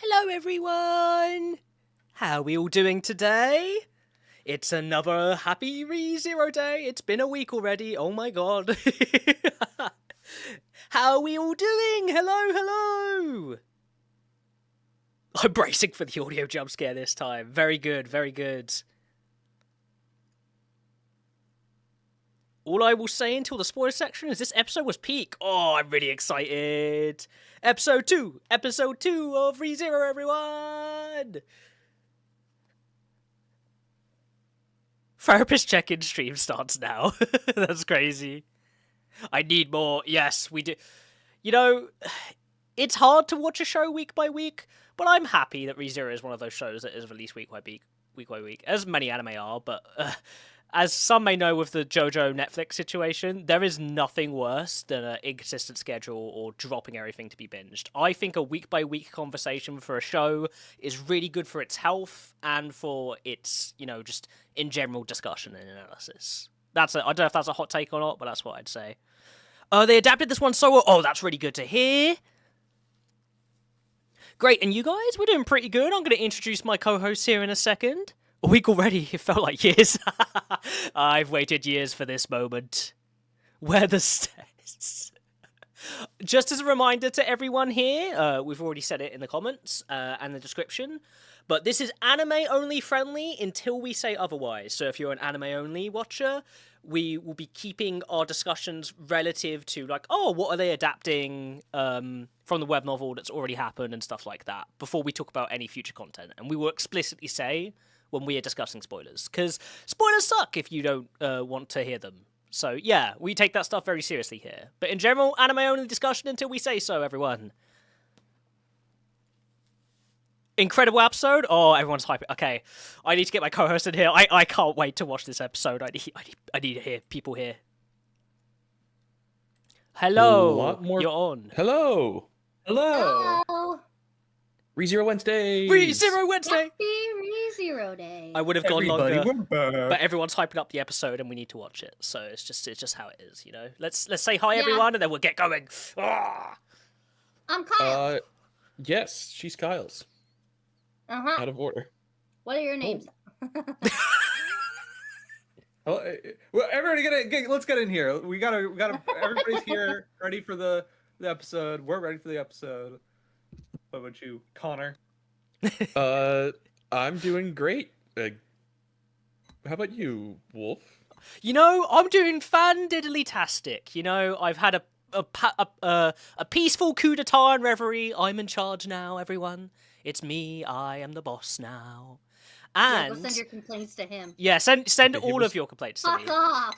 Hello everyone! How are we all doing today? It's another happy ReZero day. It's been a week already. Oh my god. How are we all doing? Hello. I'm bracing for the audio jump scare this time. Very good, very good. All I will say until the spoiler section is this episode was peak. Oh, I'm really excited. Episode 2 of ReZero, everyone! Therapist check-in stream starts now. That's crazy. I need more. Yes, we do. You know, it's hard to watch a show week by week, but I'm happy that ReZero is one of those shows that is released week by week, as many anime are, but as some may know with the JoJo Netflix situation, there is nothing worse than an inconsistent schedule or dropping everything to be binged. I think a week-by-week conversation for a show is really good for its health and for its, just in general discussion and analysis. I don't know if that's a hot take or not, but that's what I'd say. They adapted this one so well. Oh, that's really good to hear. Great, and you guys, we're doing pretty good. I'm going to introduce my co-hosts here in a second. A week already, it felt like years. I've waited years for this moment. Where the stairs? Just as a reminder to everyone here, we've already said it in the comments and the description, but this is anime-only friendly until we say otherwise. So if you're an anime-only watcher, we will be keeping our discussions relative to, what are they adapting from the web novel that's already happened and stuff like that, before we talk about any future content. And we will explicitly say when we are discussing spoilers, because spoilers suck if you don't want to hear them. So yeah, we take that stuff very seriously here. But in general, anime-only discussion until we say so, everyone. Incredible episode. Oh, everyone's hyping. Okay, I need to get my co-host in here. I can't wait to watch this episode. I need to hear people here. Hello. You're on. Hello. ReZero Wednesday. ReZero Wednesday. Happy ReZero Day. I would have gone longer, but everyone's hyping up the episode, and we need to watch it. So it's just how it is, Let's say hi, everyone, and then we'll get going. I'm Kyle. Yes, she's Kyle's. Out of order. What are your names? Well, everybody let's get in here. We gotta. Everybody's here, ready for the episode. We're ready for the episode. What about you, Connor? I'm doing great. How about you, Wolf? I'm doing fan-diddly-tastic. I've had a peaceful coup d'etat and reverie. I'm in charge now, everyone. It's me. I am the boss now. And go send your complaints to him. Yeah, send all of your complaints to me. Fuck off.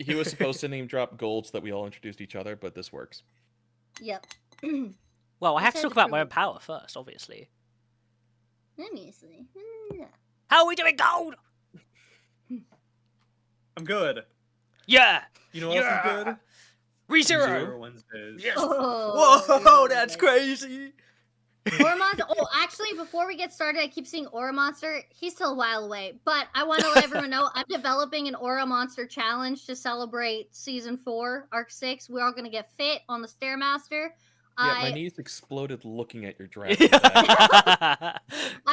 He was supposed to name drop gold so that we all introduced each other, but this works. Yep. Well, I have to talk about my own power first, obviously. Obviously. How are we doing, Gold? I'm good. Yeah. You know what else is good? ReZero Wednesdays. Yes. Oh, Whoa, that's crazy. Monster. Oh, actually, before we get started, I keep seeing Aura Monster. He's still a while away, but I want to let everyone know I'm developing an Aura Monster challenge to celebrate Season 4, Arc 6. We're all going to get fit on the Stairmaster. Yeah, my knees exploded looking at your draft. I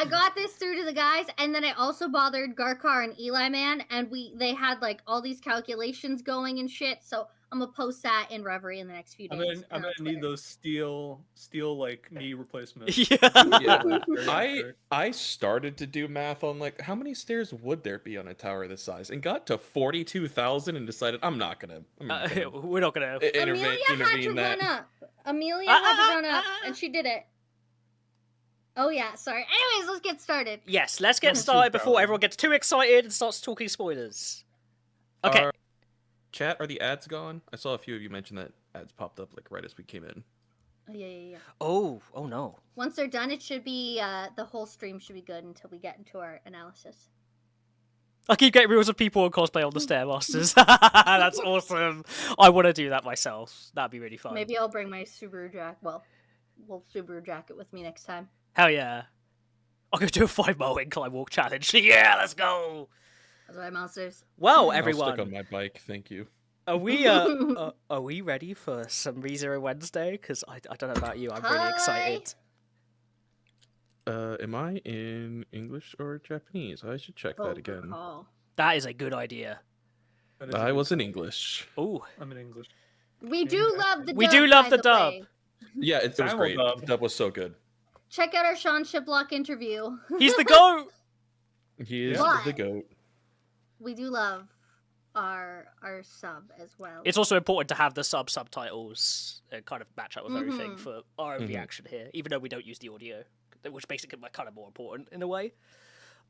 got this through to the guys, and then I also bothered Garkar and Eli Man, and they had all these calculations going and shit. So I'm gonna post that in Reverie in the next few days. I'm gonna need those steel knee replacements. Yeah. I started to do math on how many stairs would there be on a tower this size, and got to 42,000 and decided I'm not gonna we're not gonna Amelia had to run up. Amelia had to run up, and she did it. Oh yeah, sorry. Anyways, let's get started. Yes, let's get started before everyone gets too excited and starts talking spoilers. Okay. Chat, are the ads gone? I saw a few of you mention that ads popped up right as we came in. Oh yeah. Oh no. Once they're done, it should be the whole stream should be good until we get into our analysis. I keep getting reels of people on cosplay on the Stairmasters. That's awesome. I want to do that myself. That'd be really fun. Maybe I'll bring my Subaru jacket. Well, we'll Subaru jacket with me next time. Hell yeah. I'm going to do a 5-mile incline walk challenge. Yeah, let's go. That's right, monsters. Well, I'll everyone. stick on my bike, thank you. Are we ready for some ReZero Wednesday? Because I don't know about you, I'm really excited. Am I in English or Japanese? I should check that Good again. call. That is a good idea. That is a I good was in call. English. Ooh. I'm in English. We do love the dub. We do love by the the dub. way. Yeah, it was Simul great. dub. The dub was so good. Check out our Sean Shiplock interview. He's the GOAT! He is But- the goat. We do love our sub as well. It's also important to have the subtitles kind of match up with everything Mhm. for our own Mhm. reaction here, even though we don't use the audio, which makes it kind of more important in a way.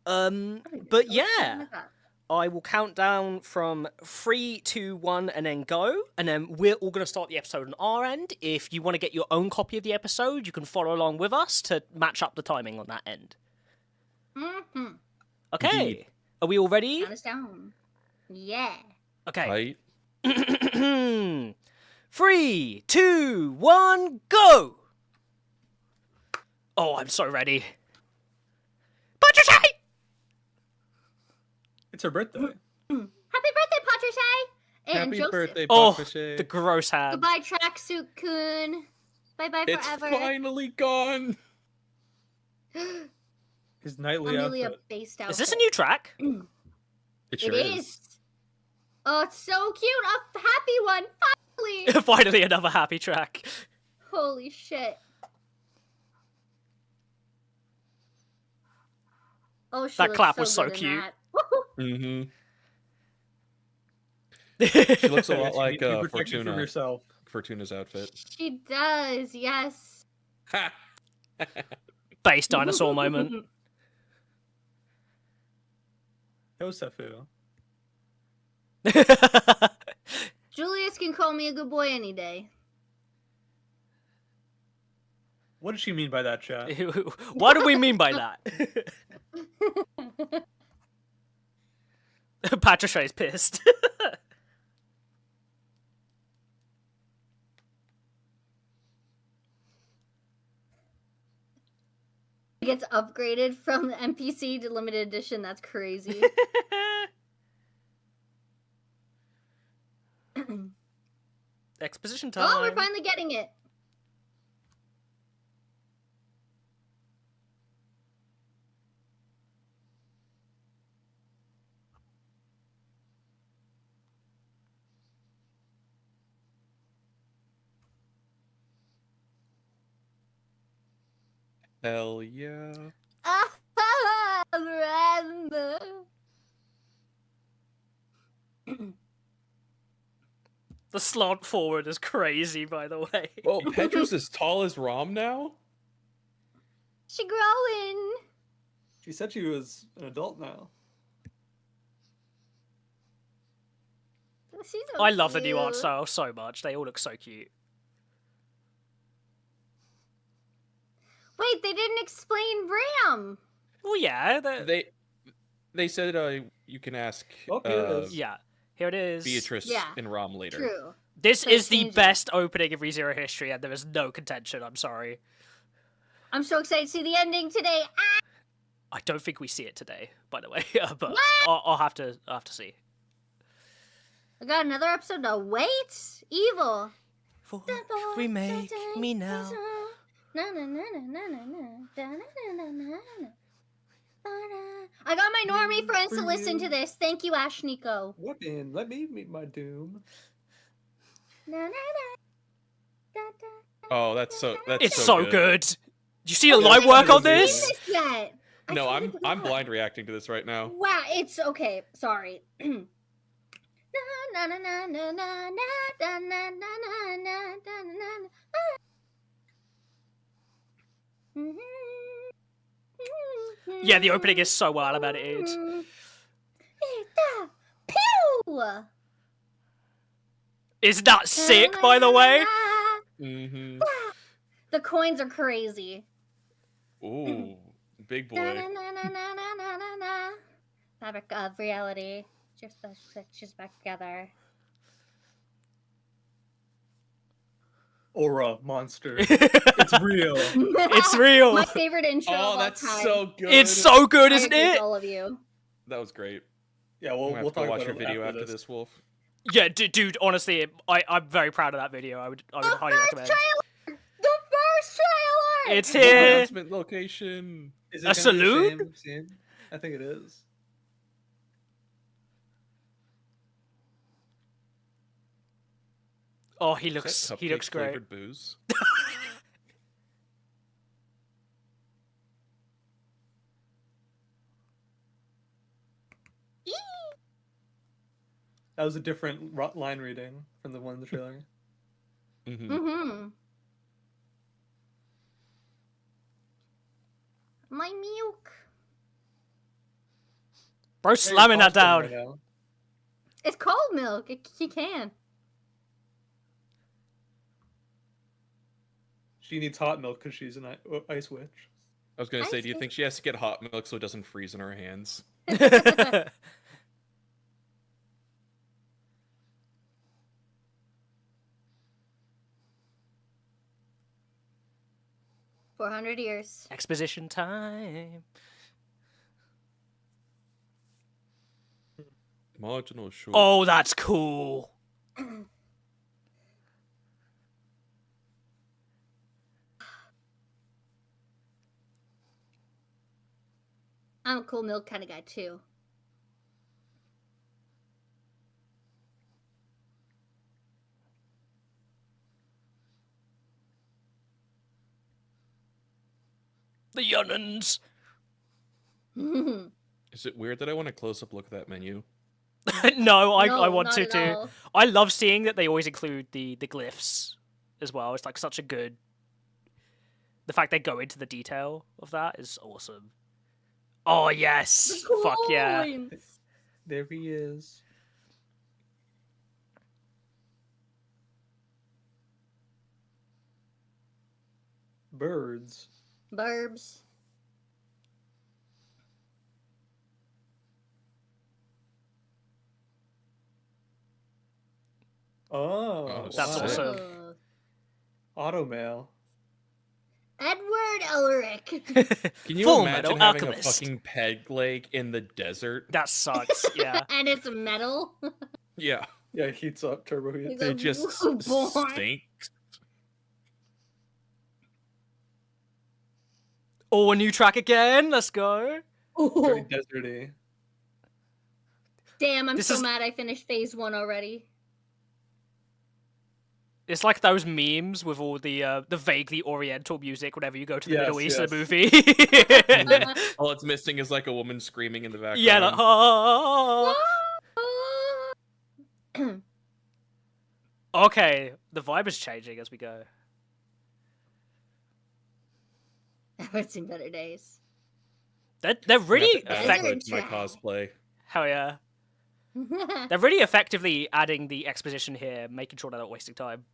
But yeah, I will count down from 3, 2, 1, and then go, and then we're all going to start the episode on our end. If you want to get your own copy of the episode, you can follow along with us to match up the timing on that end. Mm-hmm. Okay, Indeed. are we all ready? Count us down. Yeah. Okay. I 3, 2, 1, go! Oh, I'm so ready. Patricia! It's her birthday. Happy birthday, Patricia! And happy Joseph. birthday, Oh, Patricia. the gross hand. Goodbye, Tracksuit Kun. Bye bye It's forever. finally gone. His nightly Amelia outfit. based out. Is this a new track? It sure It is. Oh, it's so cute. A happy one. Finally. Finally, another happy track. Holy shit. Oh, she That looks clap was so good in cute. that. Mm-hmm. She She looks a lot Yes, like you protect you from Fortuna. yourself. Fortuna's outfit. She does, yes. Ha! Base dinosaur moment. Yosefu. Julius can call me a good boy any day. What did she mean by that, chat? What do we mean by that? Patricia's pissed. Gets upgraded from the NPC to limited edition. That's crazy. Exposition time. Oh, we're finally getting it. Hell yeah. Miranda. The slant forward is crazy, by the way. Oh, Petra's as tall as Rom now? She growing. She said she was an adult now. She's so I love the new art cute. style so much. They all look so cute. Wait, they didn't explain Ram. Well, yeah. They said you can ask Oh, here it is. Yeah. Here it is. Beatrice Yeah. and Rom later. True. This So is the change it. best opening of ReZero history, and there is no contention. I'm sorry. I'm so excited to see the ending today. Ah! I don't think we see it today, by the way. But What? I'll have to see. I got another episode to wait. Evil. For remake me now. I got my normie friends to listen to this. Thank you, Ashniko. What in? Let me meet my doom. Oh, that's It's so good. Do you see the Oh, light I work haven't on seen this? yet. I No, totally I'm forgot. blind reacting to this right now. Wow, it's okay. Sorry. Yeah, the opening is so well animated. Pew! Is that sick, by the way? Mm-hmm. The coins are crazy. Ooh, big boy. Fabric of reality. Just back together. Aura monster. It's real. It's real. My favorite intro of Oh, all that's time. so good. It's so good, I isn't agree with it? all of you. That was great. Yeah, We'll we'll have talk to watch about your it video after this, Wolf. Yeah, dude, honestly, I'm very proud of that video. I would highly recommend. Trailer! The first trailer. It's here. Announcement location. Is A gonna be the salute? same scene? I think it is. Oh, he Is looks that he looks great. cupcake-flavored booze. That was a different line reading from the one in the trailer. Mm-hmm. Mm-hmm. My milk. Bro, slamming that Very down. right now. It's cold milk. He can. She needs hot milk because she's an ice witch. I was gonna I say, do you see. think she has to get hot milk so it doesn't freeze in her hands? 400 years. Exposition time. Marginal short. Oh, that's cool. I'm a cool milk kind of guy too. The Yunnins. Is it weird that I want a close-up look at that menu? No, I No, want not to at too. all. I love seeing that they always include the glyphs as well. It's like such a good. The fact they go into the detail of that is awesome. Oh yes, The fuck yeah. coins. There he is. Birds. Burbs. Oh, That's That's sick. awesome. Oh. Automail. Edward Elric. Can you Full imagine Metal having a Alchemist. fucking peg leg in the desert? That sucks. Yeah. And it's metal. Yeah, Yeah, it heats up, turbo heats. He's they a just woo boy. stink. Oh, a new track again. Let's go. Very Ooh. deserty. Damn, I'm This so is- mad I finished phase 1 already. It's like those memes with all the vaguely Oriental music whenever you go to the Yes, Middle East in yes. a movie. All it's missing is like a woman screaming in the background. Yeah, like, oh. Okay, the vibe is changing as we go. I've seen better days. They're really Add Desert that to my track. cosplay. hell yeah. They're really effectively adding the exposition here, making sure they're not wasting time.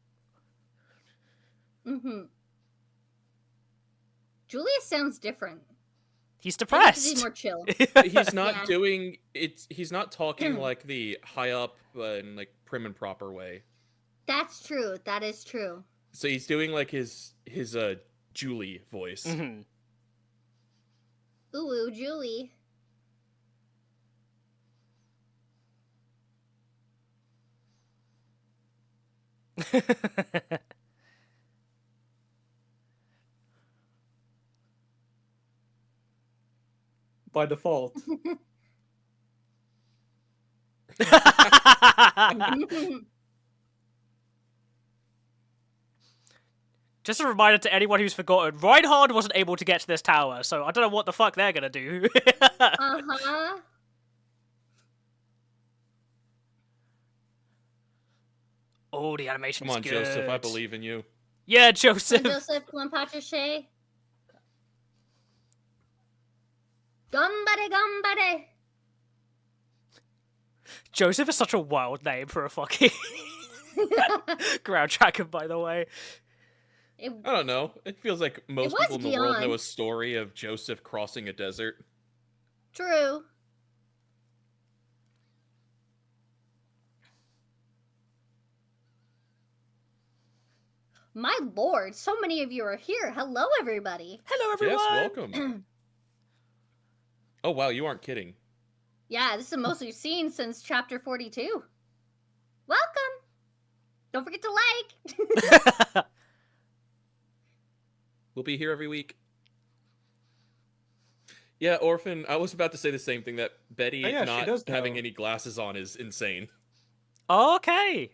Mm-hmm. Julius sounds different. He's I think 'cause he's depressed. more chill. He's not Yeah. doing it. He's not talking like the high up and like prim and proper way. That's true. That is true. So he's doing like his Julie voice. Mhm. Ooh, Julie. By default. Just a reminder to anyone who's forgotten, Reinhard wasn't able to get to this tower, so I don't know what the fuck they're gonna do. Uh-huh. Oh, the animation's Come on, good. Joseph, I believe in you. Yeah, Joseph. Joseph, come on, Patricia. Gumbare. Joseph is such a wild name for a fucking ground dragon, by the way. It, I don't know. It feels like most was people in the world know beyond. a story of Joseph crossing a desert. true. My lord, so many of you are here. Hello, everybody. Hello, everyone. Yes, welcome. Oh wow, you aren't kidding. Yeah, this is the most we've seen since chapter 42. Welcome. Don't forget to like. We'll be here every week. Yeah, Orphan, I was about to say the same thing, that Betty Oh, yeah, she not does having know. any glasses on is insane. Okay.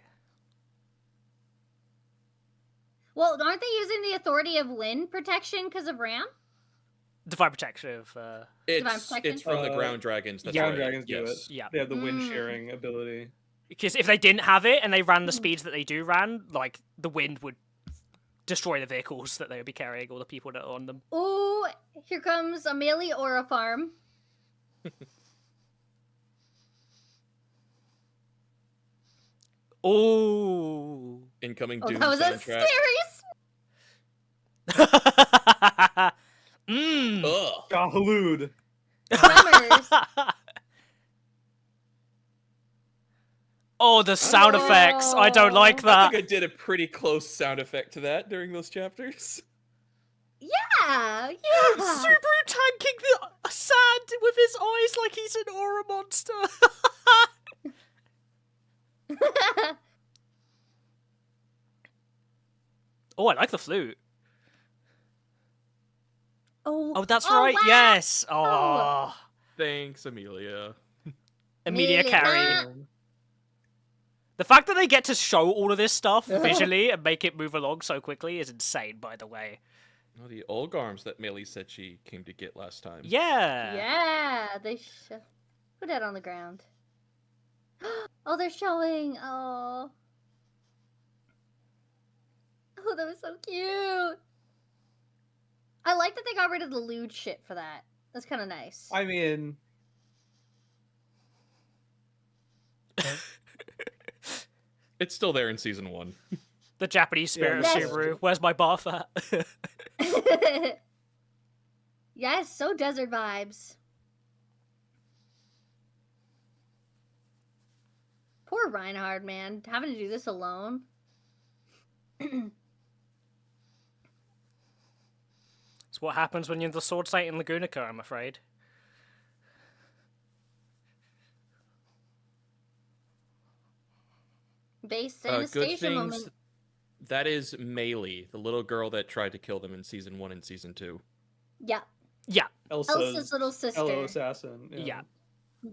Well, aren't they using the authority of wind protection because of Ram? Divine protection of. Divine It's protection? from the ground dragons. That's Ground right. dragons do Yes. it. Yeah. They have the wind Mm. sharing ability. Because if they didn't have it and they ran the Mm. speeds that they do ran, like the wind would destroy the vehicles that they would be carrying or the people that are on them. Ooh, here comes a Melee Aura farm. Oh. Incoming Oh, Doom that was a soundtrack. scary Mmm. Ugh. Gahalood. Tremors. Oh, the sound Oh. effects. I don't like I that. think I did a pretty close sound effect to that during those chapters. Yeah. Subaru tanking the sand with his eyes like he's an aura monster. Oh, I like the flute. Oh, that's right. wow. Yes. Oh. Thanks, Amelia. Amelia Amelia. Carey. The fact that they get to show all of this stuff visually and make it move along so quickly is insane, by the way. Oh, the Olgarms that Melee said she came to get last time. Yeah. Yeah, they put that on the ground. Oh, they're showing. Oh, that was so cute. I like that they got rid of the lewd shit for that. That's kind of nice. I mean, It's still there in season 1. The Japanese spirit Yeah, of that's Subaru. Where's my bath at? Yes, so desert vibes. Poor Reinhard, man, having to do this alone. It's what happens when you're the sword sight in Lagunica, I'm afraid. Based Good Anastasia things. moment. That is Melee, the little girl that tried to kill them in season 1 and season 2. Yeah, Yeah. Elsa's little sister. Hello assassin. Yeah.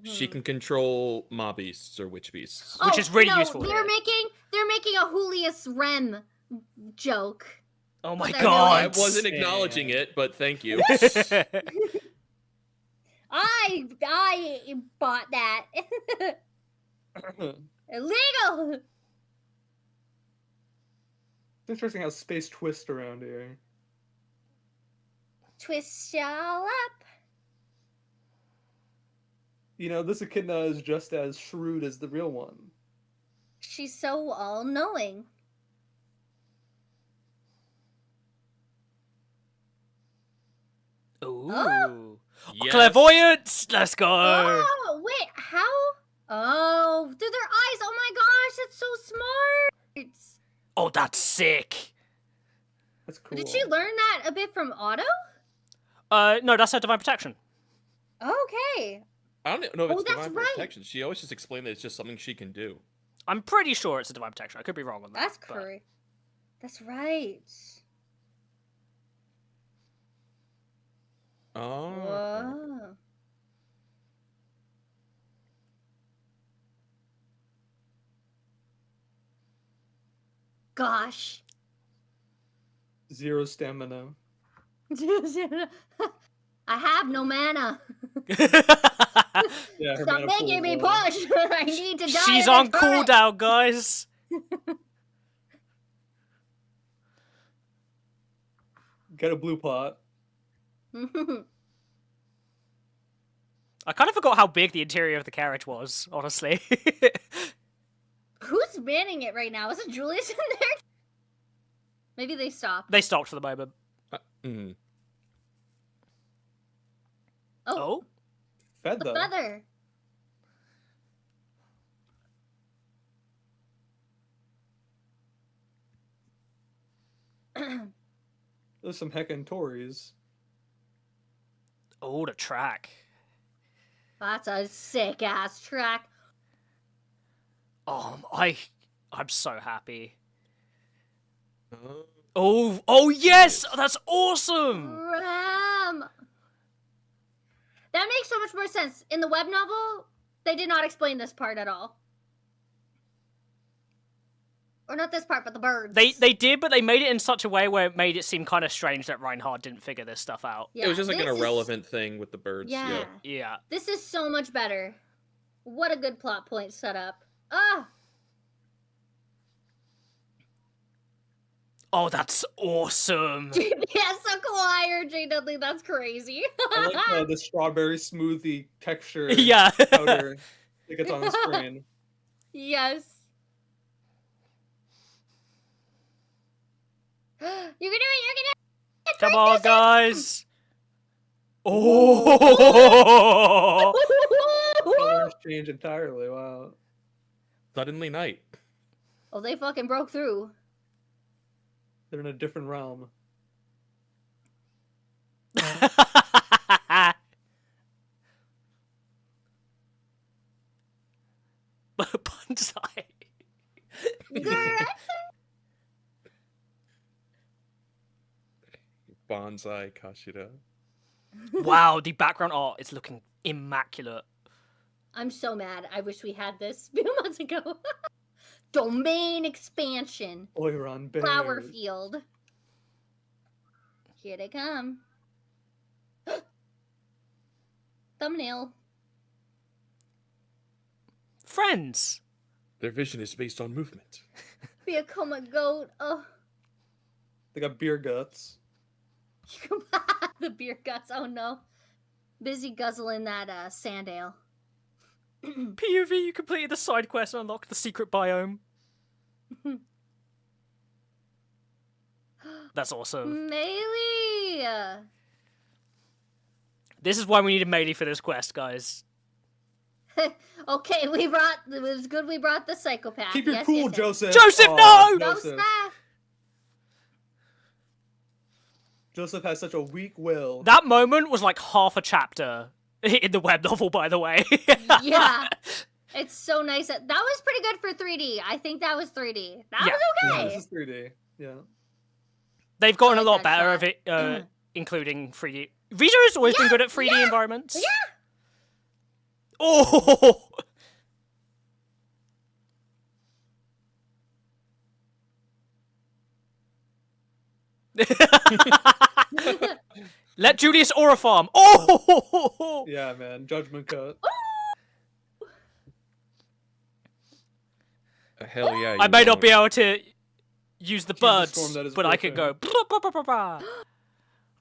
She Mhm. can control mob beasts or witch beasts. Which is really no, useful They're here. making a Julius Rem joke. Oh my they're I god. wasn't acknowledging it, but thank you. I bought that. Illegal. It's interesting how space twists around here. Twist y'all up. You know, this echidna is just as shrewd as the real one. She's so all-knowing. Ooh. Yes. Clairvoyance! Let's go! Oh, wait, how? Oh, through their eyes. Oh my gosh, that's so smart. Oh, that's sick. That's cool. Did she learn that a bit from Otto? No, that's her divine protection. Okay. I don't know if Oh, it's that's divine right. protection. She always just explained that it's just something she can do. I'm pretty sure it's a divine protection. I could be wrong on that. That's but- correct. That's right. Oh. Whoa. Gosh. 0 stamina. I have no mana. Yeah, her Stop mana making pool me is low. push. I need to die. She's in a on turret. cooldown, guys. Get a blue pot. I kind of forgot how big the interior of the carriage was, honestly. Who's manning it right now? Is it Julius in there? Maybe they stopped. They stopped for the moment. Mm. Oh, Fed the though. feather. There's some heckin' Tories. Oh, the track. That's a sick ass track. I'm so happy. Oh. Oh yes! That's awesome! Ram. That makes so much more sense. In the web novel, they did not explain this part at all. Or not this part, but the birds. They did, but they made it in such a way where it made it seem kind of strange that Reinhard didn't figure this stuff out. Yeah, It was just like an this is- irrelevant thing with the birds. Yeah. Yeah. This is so much better. What a good plot point set up. Ah! Oh, that's awesome. GPS acquired, J. Dudley. That's crazy. I like the strawberry smoothie texture Yeah. powder that gets on the screen. Yes. You can do it. You can do it. Come on, guys. Oh. Colors change entirely. Wow. Suddenly night. Oh, they fucking broke through. They're in a different realm. Bonsai. Bonsai Kashira. Wow, the background art is looking immaculate. I'm so mad. I wish we had this a few months ago. Domain expansion. Oiron Bears. Flower field. Here they come. Thumbnail. Friends. Their vision is based on movement. Become a goat. Oh, They got beer guts. the beer guts. Oh no. Busy guzzling that sand ale. POV, you completed the side quest and unlocked the secret biome. That's awesome. Melee. This is why we needed Melee for this quest, guys. Okay, it was good we brought the psychopath. Keep your Yes, cool, yes, yes. Joseph. Joseph, Aw, no! No Joseph. staff. Joseph has such a weak will. That moment was like half a chapter in the web novel, by the way. Yeah. It's so nice. That was pretty good for 3D. I think that was 3D. That Yeah. was Yeah, okay. this is 3D. Yeah. They've gotten a like lot that better shot. of it, including 3D. Vito's always been Yeah, good at 3D yeah, environments. yeah. Oh! Let Julius aura farm. Oh! Yeah, man. Judgment cut. Hell yeah. I you may not won't. be able to use the the birds, storm that is but I can go.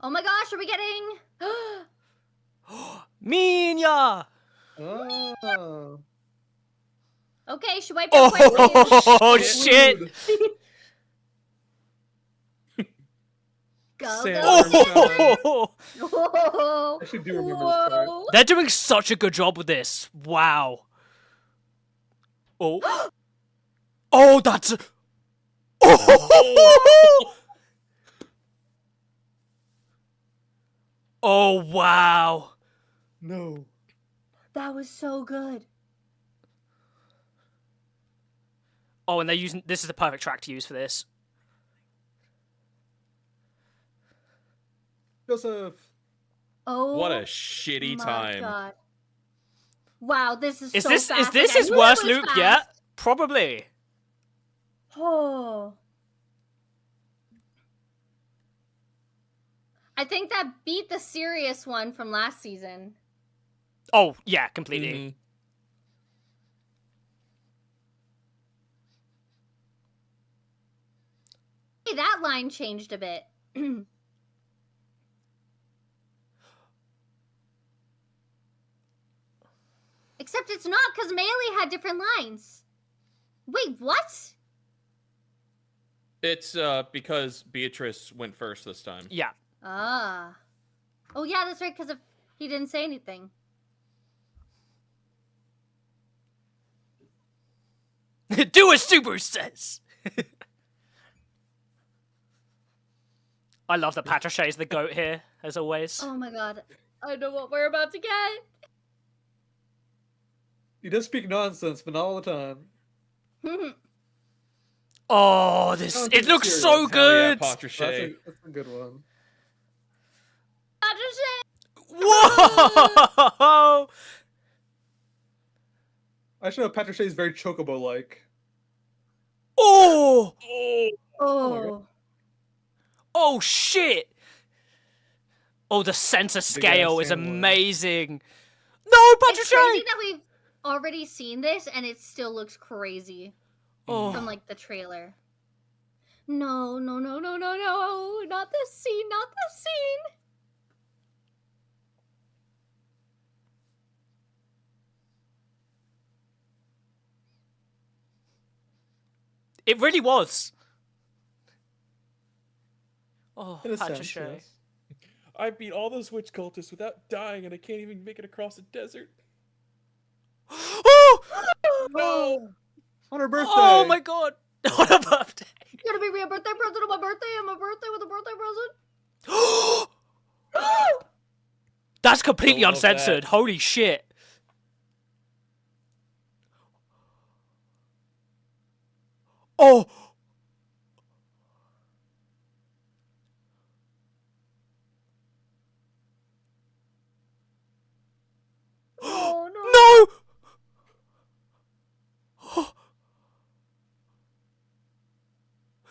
Oh my gosh, are we getting? Minya! Oh. Okay, should wipe your quest for Oh, you. shit! Go, Sand. go. Oh! Whoa. I actually do remember this part. Whoa. They're doing such a good job with this. Wow. Oh. Oh, that's. Oh! Oh, wow. No. That was so good. Oh, and they're using. This is the perfect track to use for this. Joseph. Oh. What a shitty my time. God. Wow, this is Is so this fast. this Like, I his knew it worst was loop fast. yet? Probably. Oh. I think that beat the serious one from last season. Oh yeah, completely. Mhm. Hey, that line changed a bit. Except it's not because Melee had different lines. Wait, what? It's because Beatrice went first this time. Yeah. Ah. Oh yeah, that's right, because he didn't say anything. Do as Subaru says. I love that Patrichet is the goat here, as always. Oh my god. I know what we're about to get. He does speak nonsense, but not all the time. Oh, this Oh, it looks serious. so Hell yeah, good. Patricia. That's a good one. Whoa! I should know Patrick Shea is very chocobo-like. Oh! Oh. Oh shit! Oh, the center scale is sandwich. amazing. No, It's Patricia! crazy that we've already seen this and it still looks crazy Oh. from like the trailer. No, no, no, no, no, no. Not this scene, not this scene. It really was. Oh, In a sense, Patricia. yes. I beat all those witch cultists without dying, and I can't even make it across the desert. Oh! No! On her birthday! Oh my god! On a birthday! You're gonna be me a birthday present on my birthday and my birthday with a birthday present. That's completely Don't love that. uncensored. Holy shit. Oh! Oh no. No!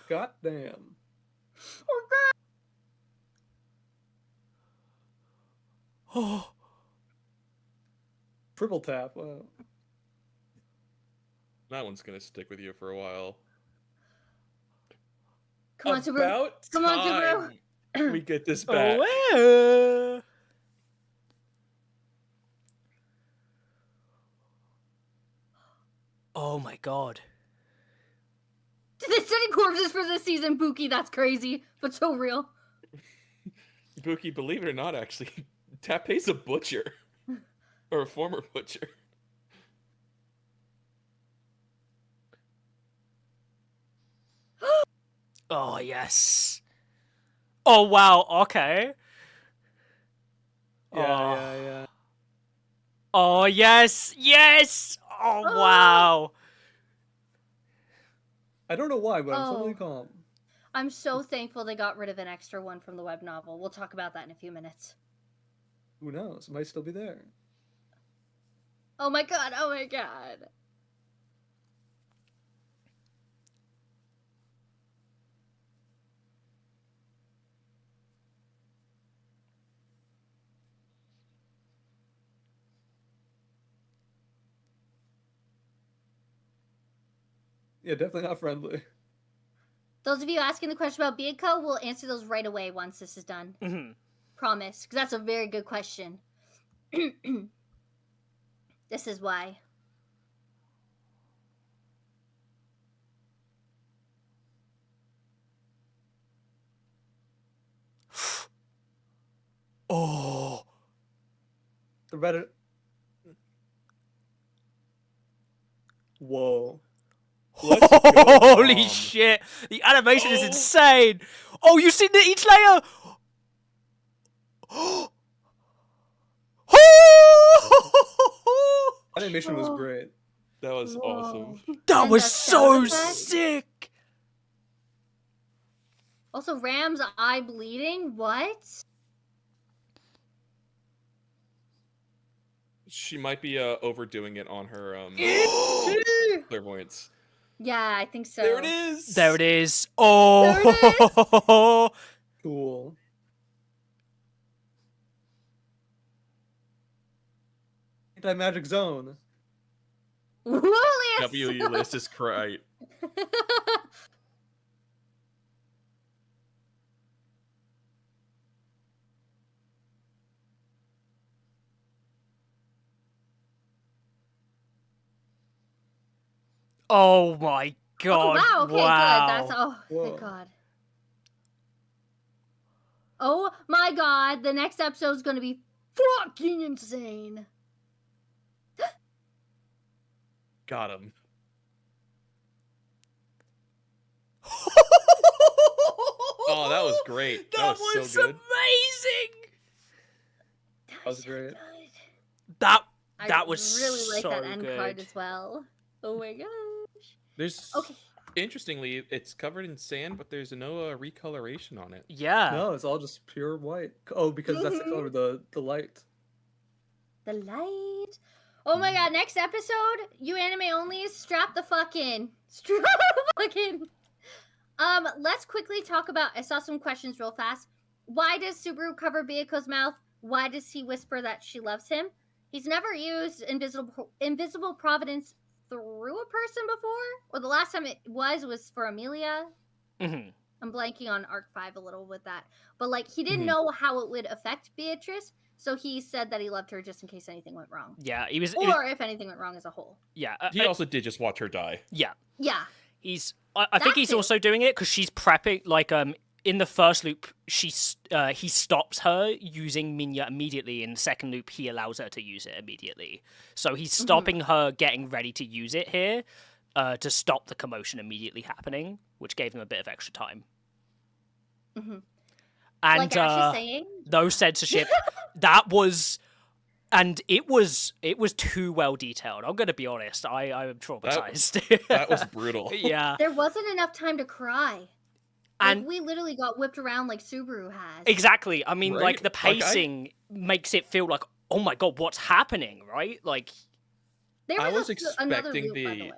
God damn. Oh. Triple tap. Wow. That one's gonna stick with you for a while. Come on, Subaru. About Come on, Subaru. time we get this back. Oh, yeah. Oh my god. They're sending corpses for this season, Buki. That's crazy, but so real. Buki, believe it or not, actually, Tappei's a butcher. Or a former butcher. Oh, yes. Oh, wow. Okay. Yeah, Oh. yeah. Oh, yes. Yes. Oh, Oh. wow. I don't know why, but I'm totally Oh. calm. I'm so thankful they got rid of an extra one from the web novel. We'll talk about that in a few minutes. Who knows? It might still be there. Oh my god, oh my god. Yeah, definitely not friendly. Those of you asking the question about Bianco, we'll answer those right away once this is done. Mhm. Promise, because that's a very good question. This is why. Oh. The Reddit. Whoa. Let's go, Holy Mom. shit. The animation is Oh. insane. Oh, you seen each layer? Animation was Oh. great. That was Whoa. awesome. That And was the so sound effect? sick. Also, Ram's eye bleeding? What? She might be overdoing it on her clairvoyance. Yeah, I think so. There it is. There it is. Oh. Cool. Anti-magic zone. Woolius! W list is correct. Oh my god. Oh, wow, okay, wow. good. That's Whoa. thank god. Oh my god, the next episode is gonna be fucking insane. Got him. Oh, that was great. That was so good. amazing. That was great. That I That was really like that so end good. card as well. Oh my gosh. There's Okay. Interestingly, it's covered in sand, but there's no recoloration on it. Yeah. No, it's all just pure white. Oh, because that's the color of the light. The light. Oh my god, next episode, you anime only, strap the fuck in. Strap the fuck in. Let's quickly talk about, I saw some questions real fast. Why does Subaru cover Byaku's mouth? Why does he whisper that she loves him? He's never used invisible providence through a person before? Or the last time it was for Amelia? Mm-hmm. I'm blanking on Arc 5 a little with that. But, like, he didn't know how it would affect Beatrice, so he said that he loved her just in case anything went wrong. Yeah, Or if anything went wrong as a whole. Yeah. He also did just watch her die. Yeah. Yeah. I think That he's too. also doing it because she's prepping, like, in the first loop, he stops her using Minya immediately. In the second loop, he allows her to use it immediately. So he's stopping her getting ready to use it here to stop the commotion immediately happening, which gave him a bit of extra time. Mm-hmm. And Like Ash is saying. no censorship. That was... And it was too well detailed. I'm going to be honest. I am traumatized. That was brutal. Yeah. There wasn't enough time to cry. And Like, we literally got whipped around like Subaru has. exactly. I mean, Right? like, the Like, I- pacing makes it feel like, oh my god, what's happening, right? Like, There I was another expecting loop, by the the- way.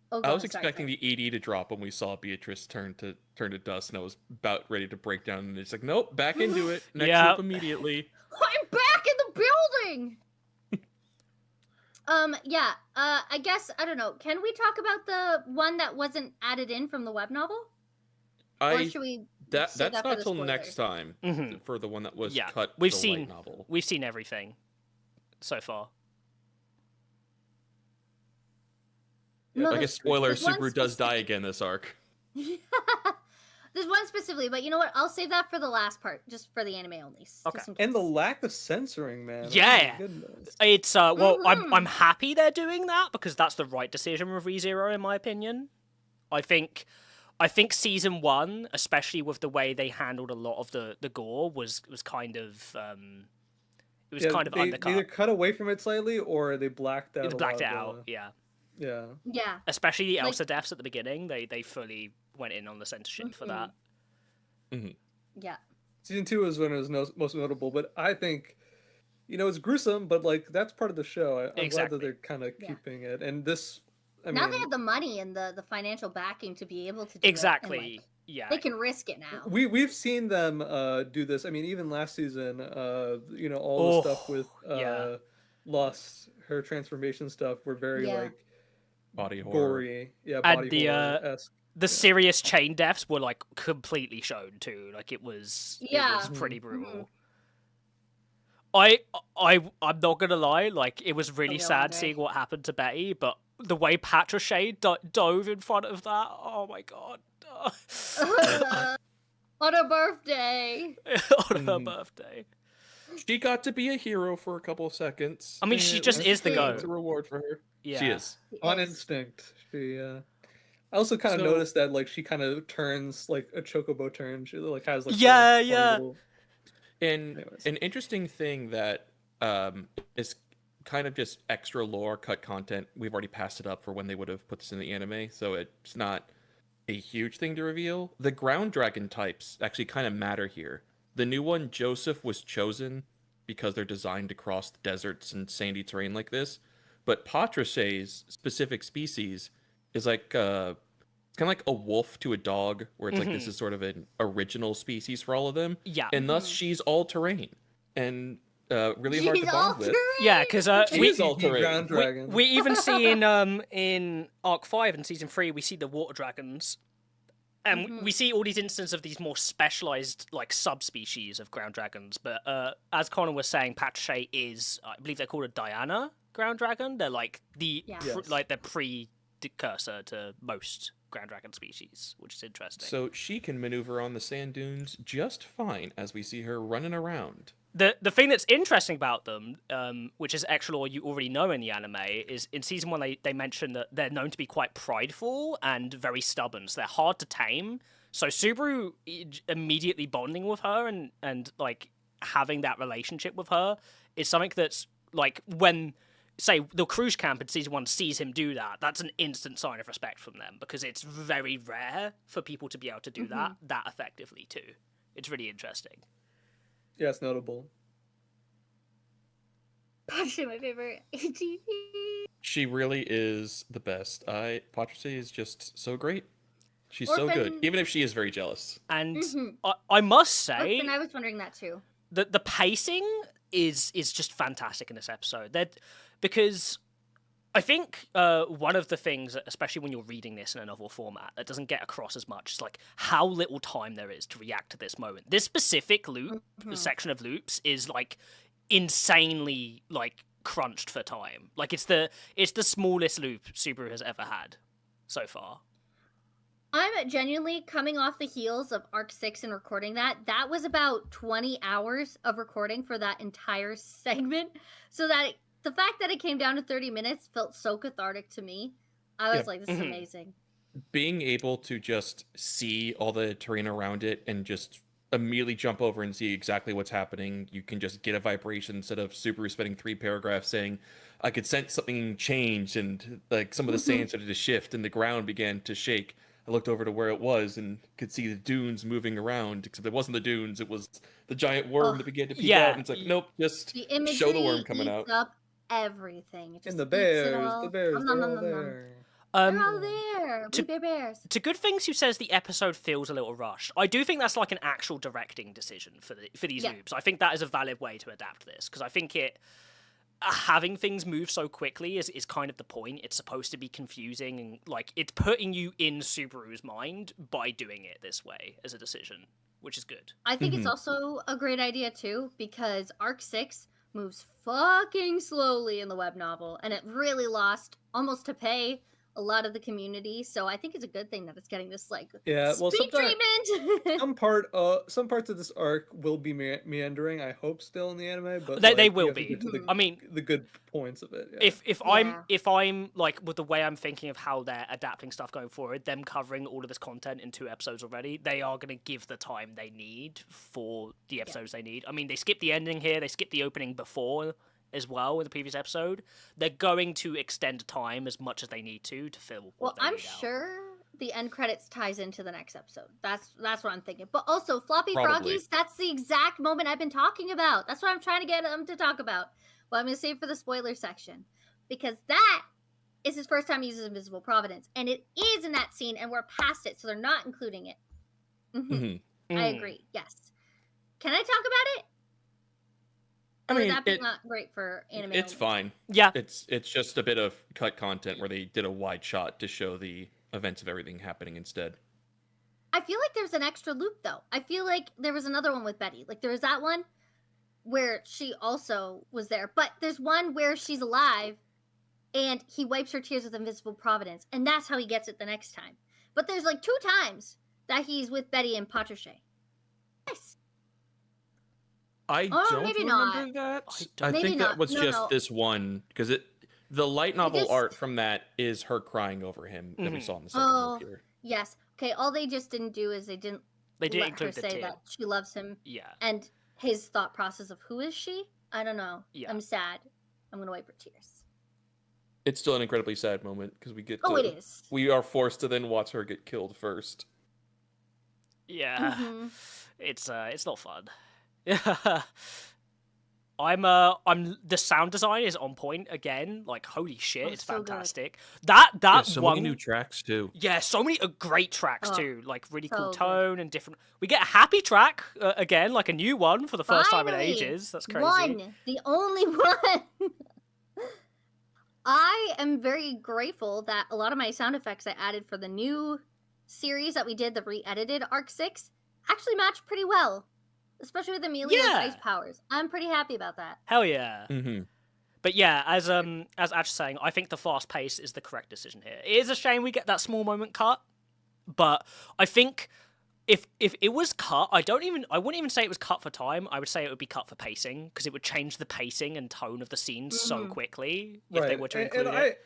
Oh, I go was ahead, sorry, expecting the ED to drop when we saw Beatrice turn to dust, and I was about ready to break down. And it's like, nope, back into it. Next Yeah. loop immediately. I'm back in the building! Yeah, I guess, I don't know. Can we talk about the one that wasn't added in from the web novel? Or should we That's save that for not the till spoilers? next time mhm. for the one that was Yeah, cut. we've the seen- light novel. We've seen everything so far. No, I there's- guess spoiler: there's one Subaru does die specific- again this arc. There's one specifically, but you know what? I'll save that for the last part, just for the anime only. Okay. And the lack of censoring, man. Oh my Yeah. goodness. It's well, Mhm. I'm happy they're doing that because that's the right decision with ReZero, in my opinion. I think season 1, especially with the way they handled a lot of the gore, was kind of it was kind of they undercut. either cut away from it slightly or they blacked out. It a blacked it lot out, of yeah. Yeah. Yeah. Especially the Like- Elsa deaths at the beginning, they fully went in on the censorship for that. Yeah. Season 2 is when it was most notable, but I think, it's gruesome, but like that's part of the show. I'm glad Exactly. that they're kind of Yeah. keeping it. And this, I Now mean, they have the money and the financial backing to be able to do it, and, Exactly. like, Yeah. they can risk it now. we've seen them do this. I mean, even last season, all the stuff with yeah. Lust, her transformation stuff were very Yeah. like Body horror. gory. Yeah, And body the, horror-esque. The serious chain deaths were like completely shown too. Like it was Yeah. pretty Mhm. brutal. I'm not gonna lie, like it was really Real sad Andre. seeing what happened to Betty, but the way Patrichet dove in front of that, oh my god. On her birthday. On her Mhm. birthday. She got to be a hero for a couple of seconds. I mean, she just is the goat. It's a reward for her. Yeah. She is. On Yes. instinct. She I also kind of So- noticed that like she kind of turns like a chocobo turn. She like has like Yeah, funny yeah. little- And Anyways. an interesting thing that is kind of just extra lore cut content. We've already passed it up for when they would have put this in the anime, so it's not a huge thing to reveal. The ground dragon types actually kind of matter here. The new one, Joseph, was chosen because they're designed to cross the deserts and sandy terrain like this. But Patrichet's specific species is like it's kind of like a wolf to a dog, where it's like this is sort of an original species for all of them, Yeah. and thus she's all terrain and really hard to She's bond with. all-terrain! Yeah, because She we is all terrain. ground dragon. we even see in Arc 5 and Season 3, we see the water dragons. And we see all these instances of these more specialized, like, subspecies of ground dragons. But as Connor was saying, Patrichet is, I believe they're called a Diana ground dragon. They're like the Yeah. Yes. like the precursor to most ground dragon species, which is interesting. So she can maneuver on the sand dunes just fine as we see her running around. The thing that's interesting about them, which is extra lore you already know in the anime, is in season 1 they mention that they're known to be quite prideful and very stubborn, so they're hard to tame. So Subaru immediately bonding with her and like having that relationship with her is something that's like when say the cruise camp in season 1 sees him do that, that's an instant sign of respect from them, because it's very rare for people to be able to do that effectively too. It's really interesting. Yeah, it's notable. Patricia, my favorite ATV. She really is the best. Patricia is just so great. She's so good, Orphan- even if she is very jealous. And I must say, Orphan, I was wondering that too. the pacing is just fantastic in this episode. Because I think one of the things, especially when you're reading this in a novel format, that doesn't get across as much is like how little time there is to react to this moment. This specific loop, section of loops, is like insanely like crunched for time. Like it's the smallest loop Subaru has ever had so far. I'm genuinely coming off the heels of Arc 6 and recording that. That was about 20 hours of recording for that entire segment. So that the fact that it came down to 30 minutes felt so cathartic to me. I was like, this is amazing. Being able to just see all the terrain around it and just immediately jump over and see exactly what's happening. You can just get a vibration instead of Subaru spending 3 paragraphs saying, I could sense something change, and like some of the sand started to shift and the ground began to shake. I looked over to where it was and could see the dunes moving around, except it wasn't the dunes, it was the giant worm that began to peek out. And it's like, nope, just The imagery show the worm coming out. Up everything. It just And the eats it bears, all. the bears, Nom, they're nom, all nom, nom, nom. there. They're all there. to- We bears. To Good Things, who says the episode feels a little rushed. I do think that's like an actual directing decision for these loops. I think that is a valid way to adapt this, because I think having things move so quickly is kind of the point. It's supposed to be confusing, and like it's putting you in Subaru's mind by doing it this way as a decision, which is good. I think it's also a great idea too, because Arc 6 moves fucking slowly in the web novel, and it really lost almost to pay a lot of the community. So I think it's a good thing that it's getting this like speed treatment. some parts of this arc will be meandering. I hope still in the anime, but They like, will you have to be. get to I mean, the good points of it. Yeah. If I'm like, with the way I'm thinking of how they're adapting stuff going forward, them covering all of this content in 2 episodes already, they are going to give the time they need for the episodes they need. I mean, they skipped the ending here, they skipped the opening before as well in the previous episode. They're going to extend time as much as they need to fill what they I'm need out. sure the end credits ties into the next episode. That's what I'm thinking. But also Floppy Probably. Froggies, that's the exact moment I've been talking about. That's what I'm trying to get them to talk about. Well, I'm going to save for the spoiler section, because that is his first time he uses Invisible Providence, and it is in that scene, and we're past it, so they're not including it. I agree. Yes. Can I talk about it? I Or mean, would that be not great for anime? it's only? fine. Yeah. It's just a bit of cut content where they did a wide shot to show the events of everything happening instead. I feel like there's an extra loop though. I feel like there was another one with Betty. Like there was that one where she also was there, but there's one where she's alive and he wipes her tears with Invisible Providence, and that's how he gets it the next time. But there's like 2 times that he's with Betty and Patricia. Nice. I Oh, don't maybe remember not. that. I I Maybe think not. that was No, just no. this one, because the light novel just- art from that is her crying over him that we saw in the second Oh. loop here. Yes. Okay. All they just didn't do is they didn't They did let her include the say tear. that she loves him Yeah. and his thought process of who is she? I don't know. Yeah. I'm sad. I'm gonna wipe her tears. It's still an incredibly sad moment because we get Oh, to, it is. we are forced to then watch her get killed first. Yeah. Mhm. It's not fun. I'm the sound design is on point again. Like holy shit, Oh, it's so good. fantastic. That Yeah, so one many new tracks too. Yeah, so many great tracks Oh, too. Like really cool so good. tone and different. We get a happy track again, like a new one for the first time in Finally, ages. That's crazy. One, the only one. I am very grateful that a lot of my sound effects I added for the new series that we did, the re-edited Arc 6, actually match pretty well. Especially with Amelia's Yeah. ice powers. I'm pretty happy about that. Hell yeah. Mm-hmm. But yeah, as Ash is saying, I think the fast pace is the correct decision here. It is a shame we get that small moment cut, but I think if it was cut, I wouldn't even say it was cut for time. I would say it would be cut for pacing, because it would change the pacing and tone of the scenes so quickly if they were to include it.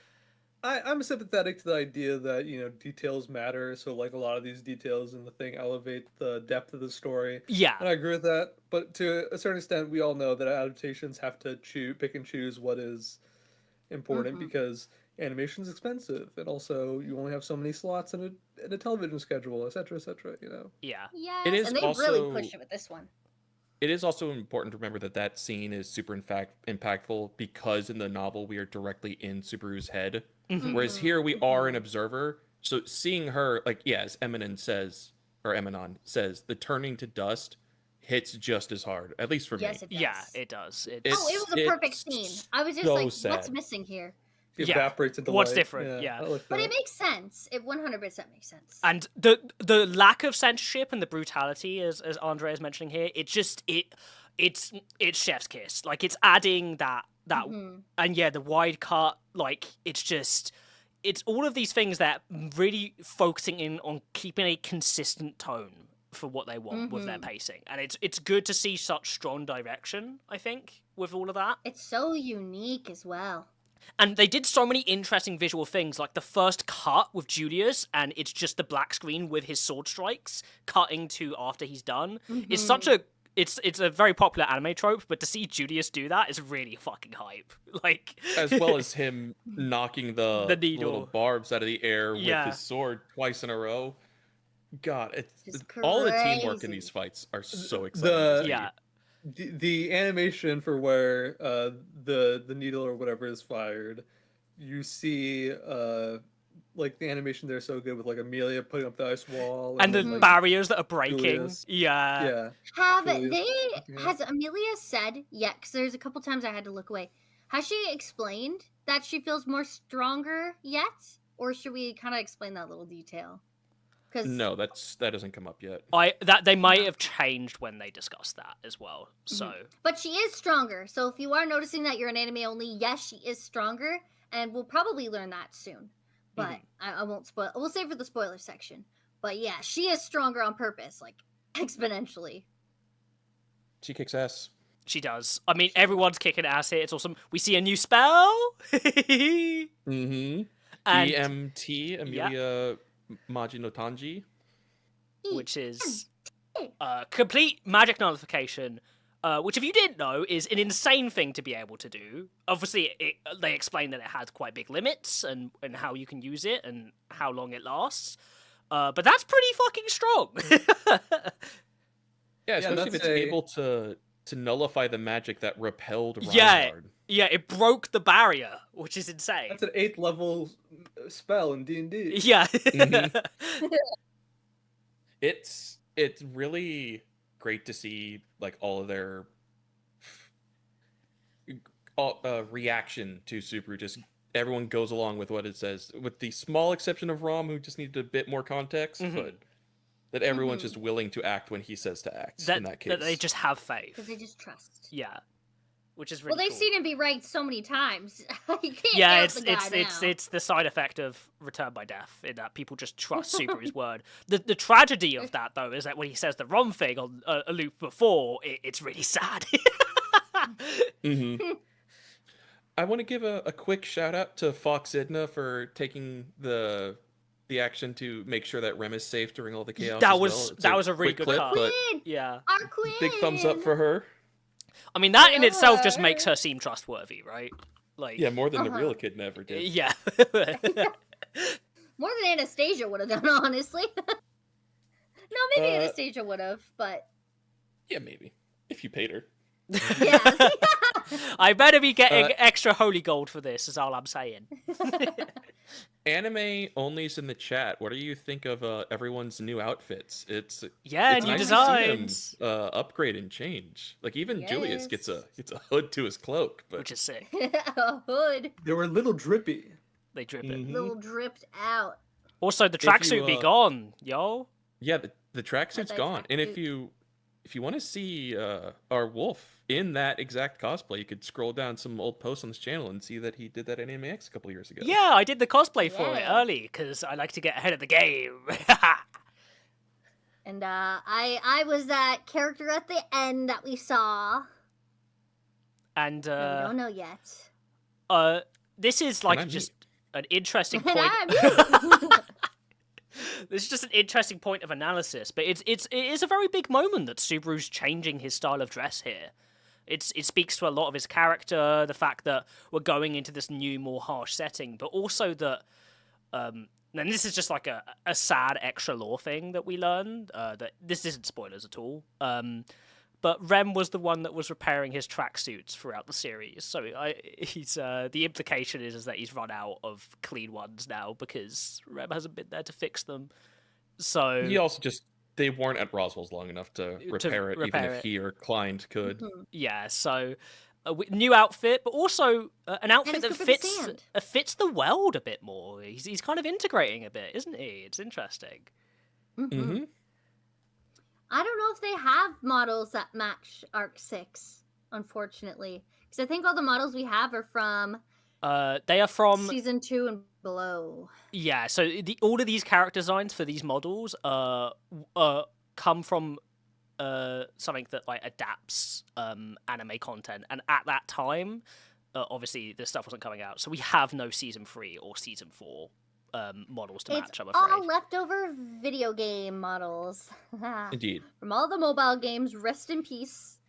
I'm sympathetic to the idea that, details matter. So like a lot of these details in the thing elevate the depth of the story. Yeah. And I agree with that. But to a certain extent, we all know that adaptations have to pick and choose what is, important because animation's expensive, and also you only have so many slots in a television schedule, etc., etc. You know. Yeah. Yes, It is and they also- really push it with this one. It is also important to remember that that scene is super impactful because in the novel we are directly in Subaru's head, whereas here we are an observer. So seeing her, like, yeah, as Eminon says, the turning to dust hits just as hard, at least for me. Yes, it does. Yeah, it does. Oh, it was a perfect scene. I was just so like, what's sad. missing here? It Yeah. evaporates into What's light. different? Yeah. I like But that. it makes sense. It 100% makes sense. And the lack of censorship and the brutality, as Andre is mentioning here, it's chef's kiss. Like, it's adding that and yeah, the wide cut. Like, it's all of these things that really focusing in on keeping a consistent tone for what they want with their pacing, and it's good to see such strong direction. I think with all of that, It's so unique as well. and they did so many interesting visual things, like the first cut with Julius, and it's just the black screen with his sword strikes cutting to after he's done. It's such a it's a very popular anime trope, but to see Julius do that is really fucking hype. Like, As well as him knocking the needle. little barbs out of the air Yeah. with his sword twice in a row. God, Just all the teamwork in crazy. these fights are so exciting. to see. yeah, The animation for where the needle or whatever is fired, you see like the animation there is so good with like Amelia putting up the ice wall and the then, like, barriers that are breaking. Julius. Yeah. yeah. Have Julius they? looking at- Has Amelia said yet? Because there's a couple times I had to look away. Has she explained that she feels more stronger yet, or should we kind of explain that little detail? Because No, that doesn't come up yet. That they might have changed when they discussed that as well. So but she is stronger. So if you are noticing that you're an anime only, yes, she is stronger, and we'll probably learn that soon. But I won't spoil. We'll save for the spoiler section. But yeah, she is stronger on purpose, like exponentially. She kicks ass. she does. I mean, everyone's kicking ass here. It's awesome. We see a new spell. Mm-hmm. And EMT, Amelia Majinotanji. which is complete magic nullification, which, if you didn't know, is an insane thing to be able to do. Obviously, they explain that it has quite big limits and how you can use it and how long it lasts. But that's pretty fucking strong. Yeah, especially if that's it's a- able to nullify the magic that repelled Reinhard. Yeah. Yeah, it broke the barrier, which is insane. That's an 8th level spell in D&D. Yeah. Mhm. It's really great to see like all of their reaction to Subaru. Just everyone goes along with what it says, with the small exception of Rom, who just needed a bit more context, but that everyone's just willing to act when he says to act. In that case, that they just have faith. Because they just trust. Yeah. Which is really Well, they've cool. seen him be right so many times. You can't Yeah, doubt it's the guy now. it's the side effect of Return by Death, in that people just trust Subaru's word. The tragedy of that, though, is that when he says the wrong thing on a loop before, it's really sad. Mm-hmm. I want to give a quick shout out to Fox Idna for taking the action to make sure that Rem is safe during all the chaos. That as was- well. It's that was a really quick good clip, cut. but Queen! Yeah. Our queen! big thumbs up for her. I mean, that in itself just makes her seem trustworthy, right? Like, Yeah, more than the Uh-huh. real Echidna ever did. yeah. More than Anastasia would have done, honestly. No, maybe Anastasia would have, but Yeah, maybe if you paid her. yeah. I better be getting extra holy gold for this, is all I'm saying. Anime only's in the chat. What do you think of everyone's new outfits? It's Yeah, it's new nice to see them, designs, upgrade and change. Like even Julius gets a Yes. hood to his cloak, but which is sick. A hood, They were a little drippy. They drip it. Mhm. little dripped out. Also, the If you, tracksuit be gone, yo. yeah, the tracksuit's that gone. And if tracksuit. you want to see our wolf in that exact cosplay, you could scroll down some old posts on this channel and see that he did that at AnimeX a couple years ago. Yeah, I did the cosplay for it Yeah. early because I like to get ahead of the game. And I was that character at the end that we saw. And We don't know yet. this is I'm like mute. just an interesting And point. I'm you. This is just an interesting point of analysis, but it is a very big moment that Subaru's changing his style of dress here. it speaks to a lot of his character, the fact that we're going into this new, more harsh setting, but also that, and this is just like a sad extra lore thing that we learned, that this isn't spoilers at all, but Rem was the one that was repairing his tracksuits throughout the series, so he's the implication is that he's run out of clean ones now because Rem hasn't been there to fix them. So He also just they weren't at Roswell's long enough to repair it, even repair if it. he or Klein could. Mhm. yeah, so new outfit, but also an outfit his that scoop in the fits sand. fits the world a bit more. He's kind of integrating a bit, isn't he? It's interesting. Mhm. Mm-hmm. I don't know if they have models that match Arc 6, unfortunately. Because I think all the models we have are from They are from season 2 and below. yeah. So all of these character designs for these models come from something that like adapts anime content, and at that time, obviously this stuff wasn't coming out, so we have no season 3 or season 4 models to It's match. I'm afraid. all leftover video game models. Indeed. From all the mobile games, rest in peace.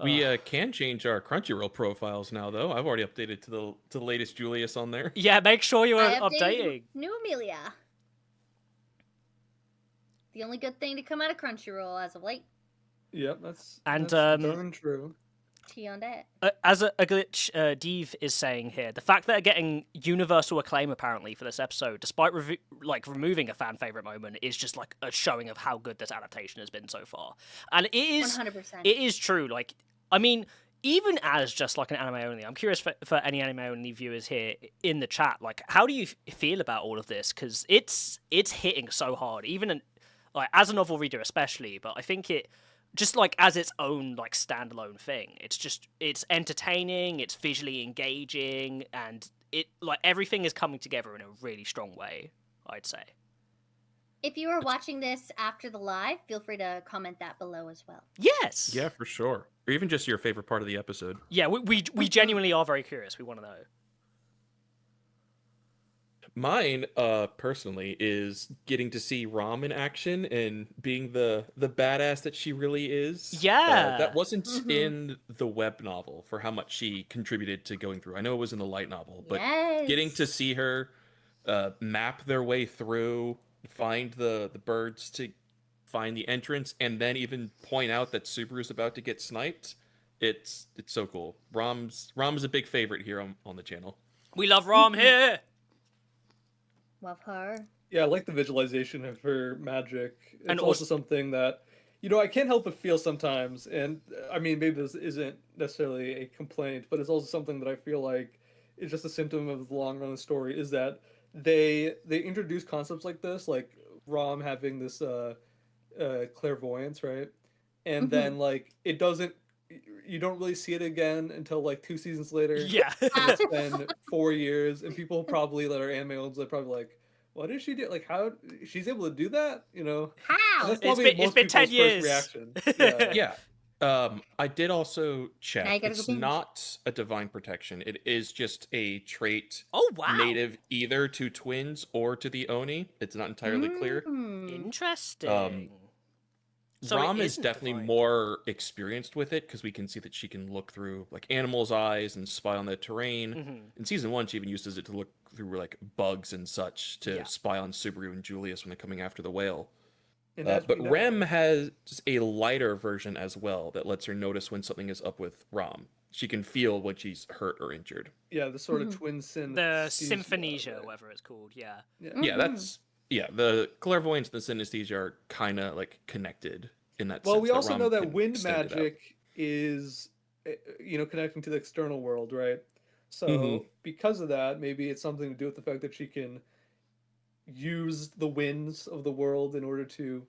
We can change our Crunchyroll profiles now, though. I've already updated to the latest Julius on there. Yeah, make sure you're I updated updating. New Amelia. The only good thing to come out of Crunchyroll as of late. Yep, that's And, that's darn true. Tea on that. As a glitch, Deeve is saying here, the fact that they're getting universal acclaim apparently for this episode, despite removing a fan favorite moment, is just like a showing of how good this adaptation has been so far. And it is 100%. it is true. Like, I mean, even as just like an anime only, I'm curious for any anime only viewers here in the chat. Like, how do you feel about all of this? Because it's hitting so hard, even like as a novel reader especially. But I think it. Just like as its own like standalone thing, it's entertaining, it's visually engaging, and it like everything is coming together in a really strong way, I'd say. If you are watching this after the live, feel free to comment that below as well. Yes. Yeah, for sure. Or even just your favorite part of the episode. Yeah, we genuinely are very curious. We want to know. Mine, personally, is getting to see Rom in action and being the badass that she really is. Yeah. That wasn't Mhm. in the web novel for how much she contributed to going through. I know it was in the light novel, but Yes. getting to see her map their way through, find the birds to find the entrance, and then even point out that Subaru's about to get sniped, it's so cool. Rom's a big favorite here on the channel. We love Rom here. Love her. Yeah, I like the visualization of her magic. It's And also something that, I can't help but feel sometimes, and I mean, maybe this isn't necessarily a complaint, but it's also something that I feel like is just a symptom of the long run of the story, is that they introduce concepts like this, like Rom having this clairvoyance, right? And then, like, it doesn't, you don't really see it again until, like, 2 seasons later. Yeah. And it's been 4 years, and people probably that are anime owners are probably like, what did she do? Like, how she's able to do that? How? That's It's probably been most 10 people's years. first reaction. Yeah. Yeah. I did also Now you check. gotta It's go binge. not a divine protection. It is just a trait Oh wow. native either to twins or to the Oni. It's not entirely clear. Mm. Interesting. So it Rom is isn't definitely divine. more experienced with it because we can see that she can look through like animals' eyes and spy on the terrain. Mhm. In season 1, she even uses it to look through like bugs and such to Yeah. spy on Subaru and Julius when they're coming after the whale. And as But we know- Rem has a lighter version as well that lets her notice when something is up with Rom. She can feel when she's hurt or injured. Yeah, the sort of Mhm. twin sin. The symphonesia, whatever it's called. Yeah. Yeah, Mhm. the clairvoyance and the synesthesia are kind of like connected in that Well, sense. we also Rom know that can wind extend it out. magic is, connecting to the external world, right? So Mhm. because of that, maybe it's something to do with the fact that she can use the winds of the world in order to,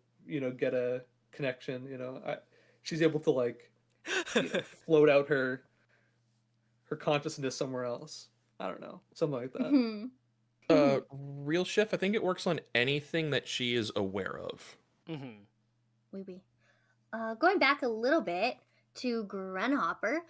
get a connection. She's able to like float out her consciousness somewhere else. I don't know, something like that. Mhm. Real Chef, I think it works on anything that she is aware of. Hmm. Oui. Going back a little bit to Grenhopper,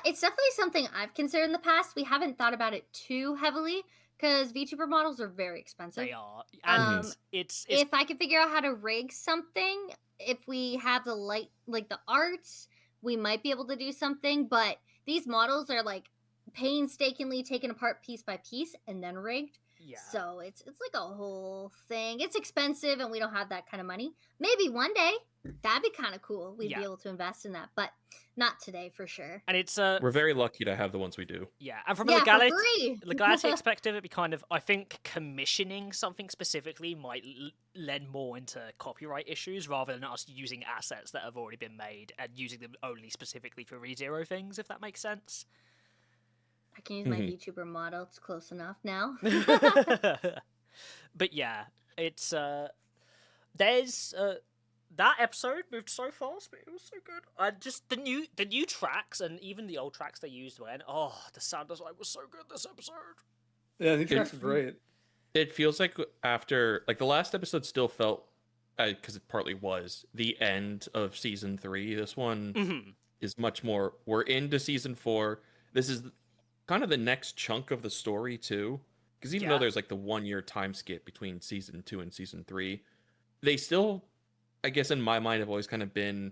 it's definitely something I've considered in the past. We haven't thought about it too heavily because VTuber models are very expensive. They are, and Um, it's If I could figure out how to rig something, if we have the light, like the arts, we might be able to do something, but these models are like painstakingly taken apart piece by piece and then rigged. Yeah. So it's like a whole thing. It's expensive and we don't have that kind of money. Maybe one day that'd be kind of cool. We'd be able to invest in that, but not today for sure. And it's We're very lucky to have the ones we do. yeah, and from Yeah, a for free. legality perspective, it'd be kind of, I think commissioning something specifically might lend more into copyright issues rather than us using assets that have already been made and using them only specifically for ReZero things, if that makes sense. I can use my VTuber model. It's close enough now. But yeah, it's there's that episode moved so fast, but it was so good. Just the new tracks and even the old tracks they used when the sound design was so good this episode. Yeah, the tracks are great. It feels like after the last episode still felt because it partly was the end of season 3. This one is much more. We're into season 4. This is kind of the next chunk of the story too, because even though there's like the 1-year time skip between season 2 and season 3, they still, I guess in my mind, have always kind of been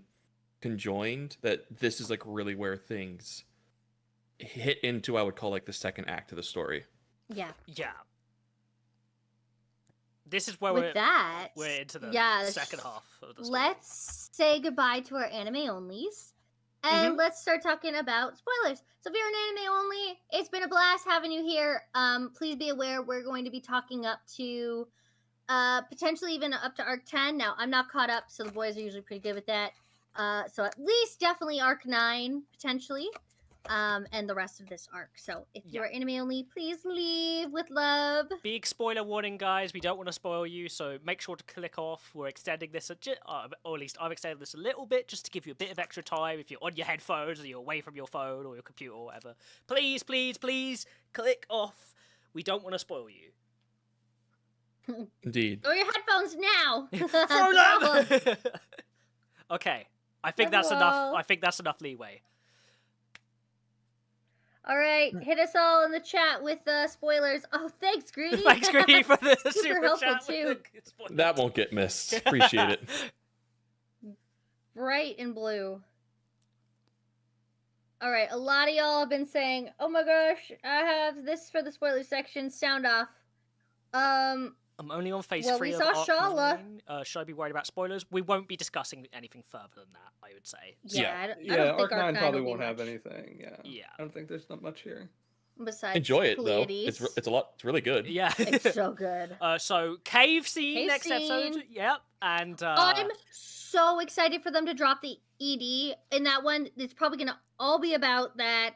conjoined. That this is like really where things hit into, I would call like the second act of the story. Yeah. This is where With that, we're into the second half of the story. Let's say goodbye to our anime onlys. And let's start talking about spoilers. So if you're an anime only, it's been a blast having you here. Please be aware we're going to be talking up to potentially even up to arc 10. Now, I'm not caught up, so the boys are usually pretty good with that. So at least definitely arc 9, potentially. And the rest of this arc. So if you're anime only, please leave with love. Big spoiler warning, guys. We don't want to spoil you, so make sure to click off. We're extending this, or at least I've extended this a little bit, just to give you a bit of extra time if you're on your headphones or you're away from your phone or your computer or whatever. Please, please, please click off. We don't want to spoil you. Indeed. Throw your headphones now. Throw them! Okay. I think that's enough. Hello. I think that's enough leeway. All right, hit us all in the chat with spoilers. Oh, thanks, Greedy. Thanks, Greedy, for the super helpful, chat. too. That won't get missed. Appreciate it. Bright and blue. All right, a lot of y'all have been saying, "Oh my gosh, I have this for the spoiler section." Sound off. I'm only on phase 3 we of saw Arc Shala. 9. Should I be worried about spoilers? We won't be discussing anything further than that, I would say. Yeah, I don't think Arc 9 probably will be won't have much. anything. Yeah. I don't think there's not much here. Besides Enjoy it Pleiades. though. It's a lot. It's really good. Yeah. It's so good. So cave scene Cave next episode. scene. Yep. And I'm so excited for them to drop the ED in that one. It's probably gonna all be about that.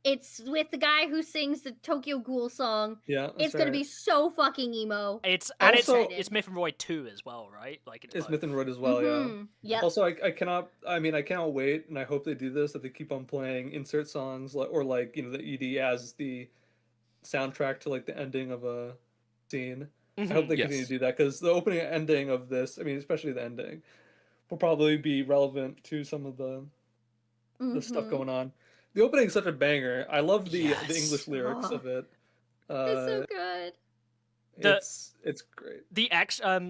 It's with the guy who sings the Tokyo Ghoul song. Yeah, It's gonna be so fucking emo. it's Also- it's Myth and Roy 2 as well, right? Like It's Myth and Roid as well. Yeah. Yep. Also, I cannot. I mean, I cannot wait, and I hope they do this. That they keep on playing insert songs, or the ED as the soundtrack to like the ending of a scene. I hope they continue to do that because the opening and ending of this, I mean, especially the ending, will probably be relevant to some of the stuff going on. The opening is such a banger. I love the English lyrics of it. It's so good. It's great. The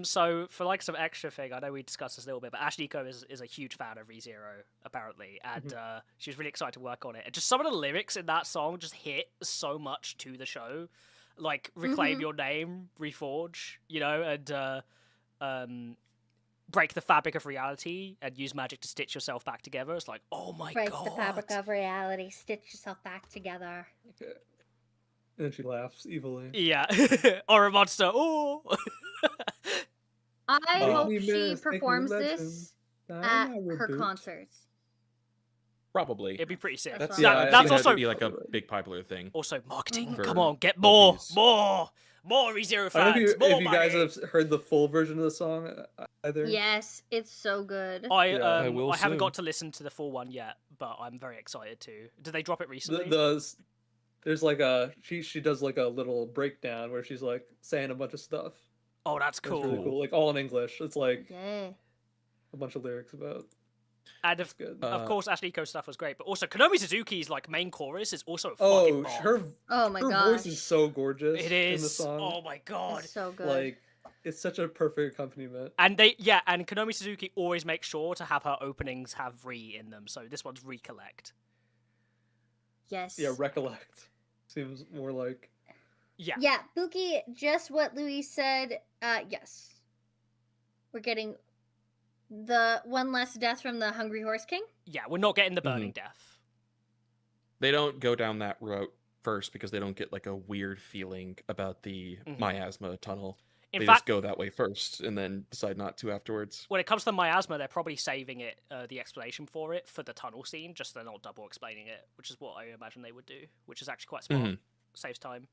so for like some extra thing, I know we discussed this a little bit, but Ash Nico is a huge fan of ReZero apparently, and she was really excited to work on it. And just some of the lyrics in that song just hit so much to the show, like "Reclaim Your Name," "Reforge," and break the fabric of reality and use magic to stitch yourself back together. It's like, oh my god! Break the fabric of reality. Stitch yourself back together. Okay. And then she laughs evilly. Yeah, or a monster. Oh. I Make hope me she miss, make me performs legend. this I'm at a her reboot. concerts. Probably. It'd be pretty sick. That's Yeah, fine. I That's think also that'd be like a big popular thing. also marketing. For Come on, get more, LPs. more ReZero I don't know fans, if more you money. guys have heard the full version of the song either. Yes, it's so good. I will I haven't soon. got to listen to the full one yet, but I'm very excited to. Did they drop it recently? There's like she does like a little breakdown where she's like saying a bunch of stuff. Oh, that's It's cool. really cool, like all in English. It's like Yeah. a bunch of lyrics about. And It's good. of course, Ash Nico's stuff was great, but also Konomi Suzuki's like main chorus is also a fucking bop. her Oh my her gosh. voice is so gorgeous. It in the is. song. Oh my god. It's so good. Like It's such a perfect accompaniment. And and Konomi Suzuki always makes sure to have her openings have re in them. So this one's recollect. Yes. Yeah, recollect seems more like. Yeah. Yeah, Buki, just what Louis said. Yes. We're getting the one less death from the Hungry Horse King. Yeah, we're not getting the burning death. They don't go down that route first because they don't get like a weird feeling about the miasma tunnel. In They fact, just go that way first and then decide not to afterwards. when it comes to the miasma, they're probably saving it, the explanation for it, for the tunnel scene, just they're not double explaining it, which is what I imagine they would do, which is actually quite smart. Saves time.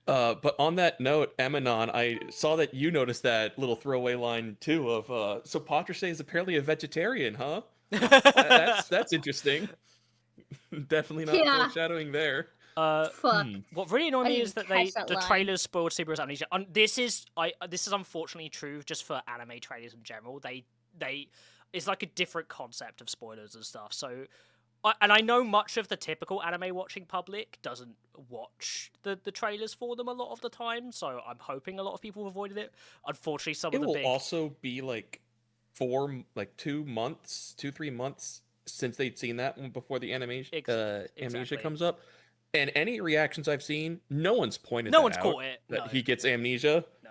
But on that note, Emanon, I saw that you noticed that little throwaway line too of so Patrice is apparently a vegetarian, huh? That's interesting. Definitely not foreshadowing there. Fuck. What really annoyed I me didn't is that catch that the line. trailers spoiled Subaru's amnesia. This is unfortunately true just for anime trailers in general. They it's like a different concept of spoilers and stuff. So, and I know much of the typical anime watching public doesn't watch the trailers for them a lot of the time. So I'm hoping a lot of people have avoided it. Unfortunately, some It of the will big also be like 2 months, 2-3 months since they'd seen that one before the amnesia Exactly. comes up. And any reactions I've seen, no one's pointed no that one's out, caught it. that No. he gets amnesia. No.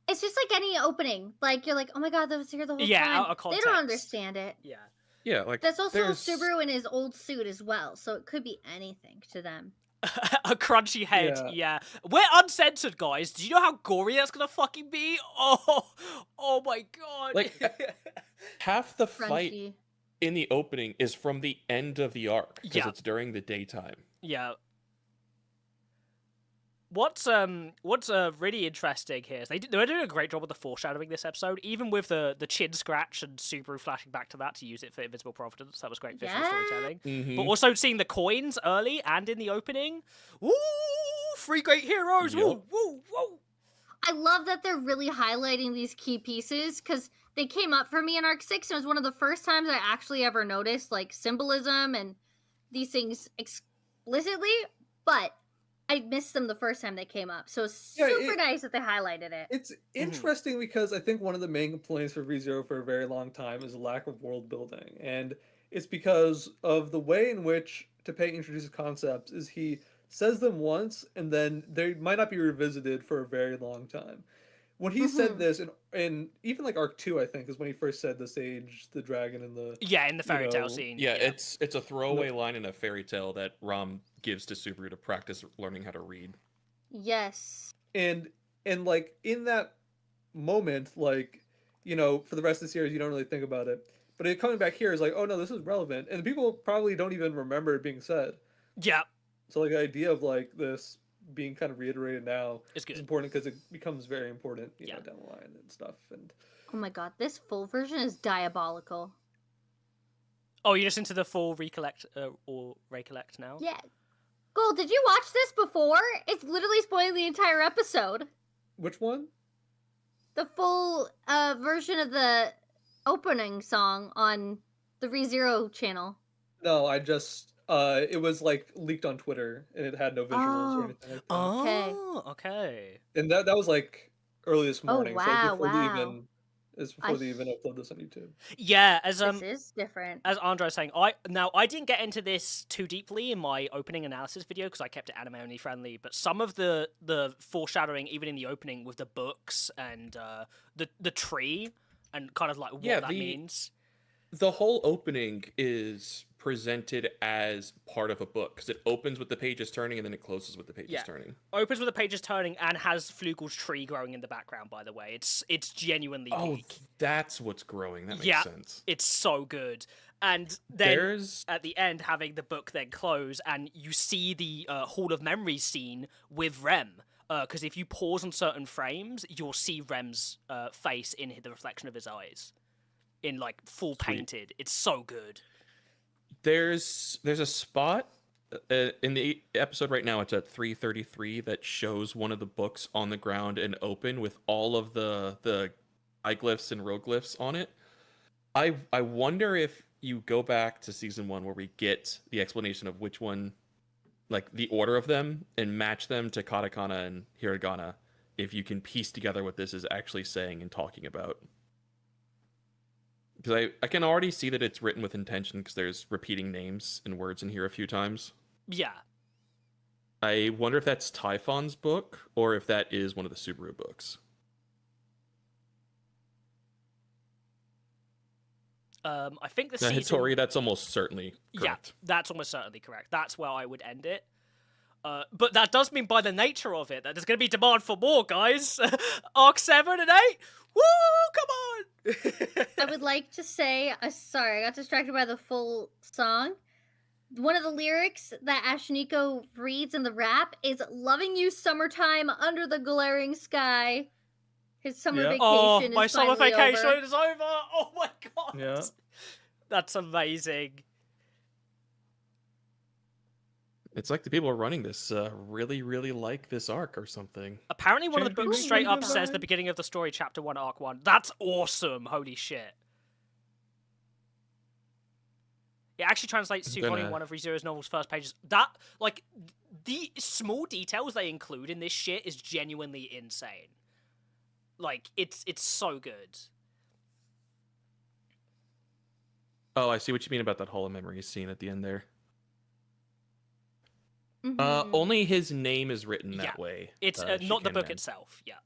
It's just like any opening. Like, you're like, oh my god, that was here the whole Yeah, time. out of They context. don't understand it. Yeah. Yeah, like That's also there's... Subaru in his old suit as well, so it could be anything to them. A crunchy head, yeah. We're uncensored, guys. Do you know how gory that's gonna fucking be? Oh my god. Like, half the fight Crunchy. in the opening is from the end of the arc because Yeah. it's during the daytime. Yeah. What's really interesting here is they're doing a great job with the foreshadowing this episode, even with the chin scratch and Subaru flashing back to that to use it for Invisible Providence. That was great visual storytelling. But also seeing the coins early and in the opening. Woo! 3 great heroes! Yep. Woo! Woo! Woo! I love that they're really highlighting these key pieces because they came up for me in Arc 6 and it was one of the first times I actually ever noticed like symbolism and these things explicitly, but I missed them the first time they came up. So it's super nice that they highlighted it. It's interesting because I think one of the main complaints for ReZero for a very long time is a lack of world building. And it's because of the way in which Teppei introduces concepts is he says them once and then they might not be revisited for a very long time. When he said this, and even like Arc 2, I think, is when he first said the sage, the dragon, and the... Yeah, in the fairy tale scene. Yeah, it's a throwaway line in a fairy tale that Ram gives to Subaru to practice learning how to read. Yes. And like, in that moment, like, you know, for the rest of the series, you don't really think about it. But it coming back here is like, oh no, this is relevant. And people probably don't even remember it being said. Yeah. So like the idea of like this being kind of reiterated now It's good. is important because it becomes very important, you know, down the line and stuff. And oh my god, this full version is diabolical. Oh, you're just into the full recollect or recollect now? Yeah. Gold, did you watch this before? It's literally spoiling the entire episode. Which one? The full version of the opening song on the ReZero channel. No, I just it was like leaked on Twitter and it had no visuals or anything like that. Oh, okay. And that was like early this morning. wow, So before wow. they even upload this on YouTube. Yeah, This is different. as Andre was saying, I didn't get into this too deeply in my opening analysis video because I kept it anime only friendly. But some of the foreshadowing, even in the opening, with the books and the tree and kind of like what that means. The whole opening is presented as part of a book because it opens with the pages turning and then it closes with the pages turning. Opens with the pages turning and has Flugel's tree growing in the background. By the way, it's genuinely unique. That's what's growing. That makes sense. It's so good. And then at the end, having the book then close, and you see the Hall of Memories scene with Rem. Because if you pause on certain frames, you'll see Rem's face in the reflection of his eyes, in like full painted. It's so good. There's a spot in the episode right now. It's at 3:33 that shows one of the books on the ground and open with all of the iglyphs and roglyphs on it. I wonder if you go back to season 1 where we get the explanation of which one, like the order of them, and match them to katakana and hiragana, if you can piece together what this is actually saying and talking about. Because I can already see that it's written with intention because there's repeating names and words in here a few times. Yeah. I wonder if that's Typhon's book or if that is one of the Subaru books. I think the Now, season... Hittori, that's almost certainly correct. Yeah, that's almost certainly correct. That's where I would end it. But that does mean by the nature of it that there's going to be demand for more, guys. Arc 7 and 8? Woo! Come on! I would like to say, sorry, I got distracted by the full song. One of the lyrics that Ashniko reads in the rap is "Loving you summertime under the glaring sky." His summer Yeah. vacation is my summer finally vacation over. is over! Oh my god! Yeah. That's amazing. It's like the people running this really, really like this arc or something. Apparently one of the Champion books straight up Design. says the beginning of the story, chapter 1, arc 1. That's awesome! Holy shit. It actually translates to volume 1 of ReZero's novel's first pages. That, like, the small details they include in this shit is genuinely insane. Like, it's so good. Oh, I see what you mean about that Hall of Memories scene at the end there. Mhm. Only his name is written that Yeah. way. It's not the book Shikamaran. itself, yeah.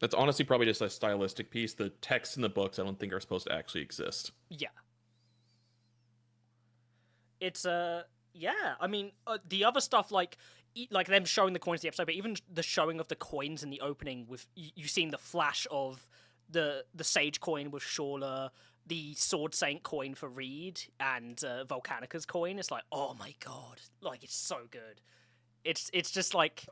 That's honestly probably just a stylistic piece. The texts in the books I don't think are supposed to actually exist. Yeah. It's, yeah, I mean, the other stuff, like them showing the coins in the episode, but even the showing of the coins in the opening with you seeing the flash of the Sage coin with Shawla, the Sword Saint coin for Reed, and Volcanica's coin. It's like, oh my god, like, it's so good. It's just like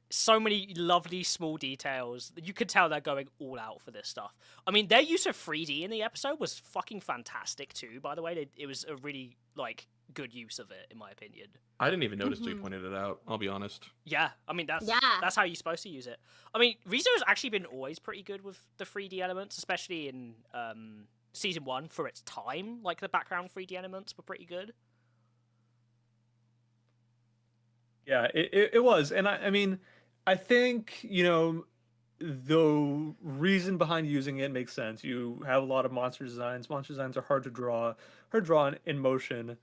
so many lovely small details. You could tell they're going all out for this stuff. I mean, their use of 3D in the episode was fucking fantastic too, by the way. It was a really, like, good use of it, in my opinion. I didn't even notice till you Mhm. pointed it out, I'll be honest. Yeah, I mean, that's Yeah. how you're supposed to use it. I mean, ReZero's actually been always pretty good with the 3D elements, especially in Season 1 for its time. Like, the background 3D elements were pretty good. Yeah, it was. And I mean, I think, the reason behind using it makes sense. You have a lot of monster designs. Monster designs are hard to draw in motion.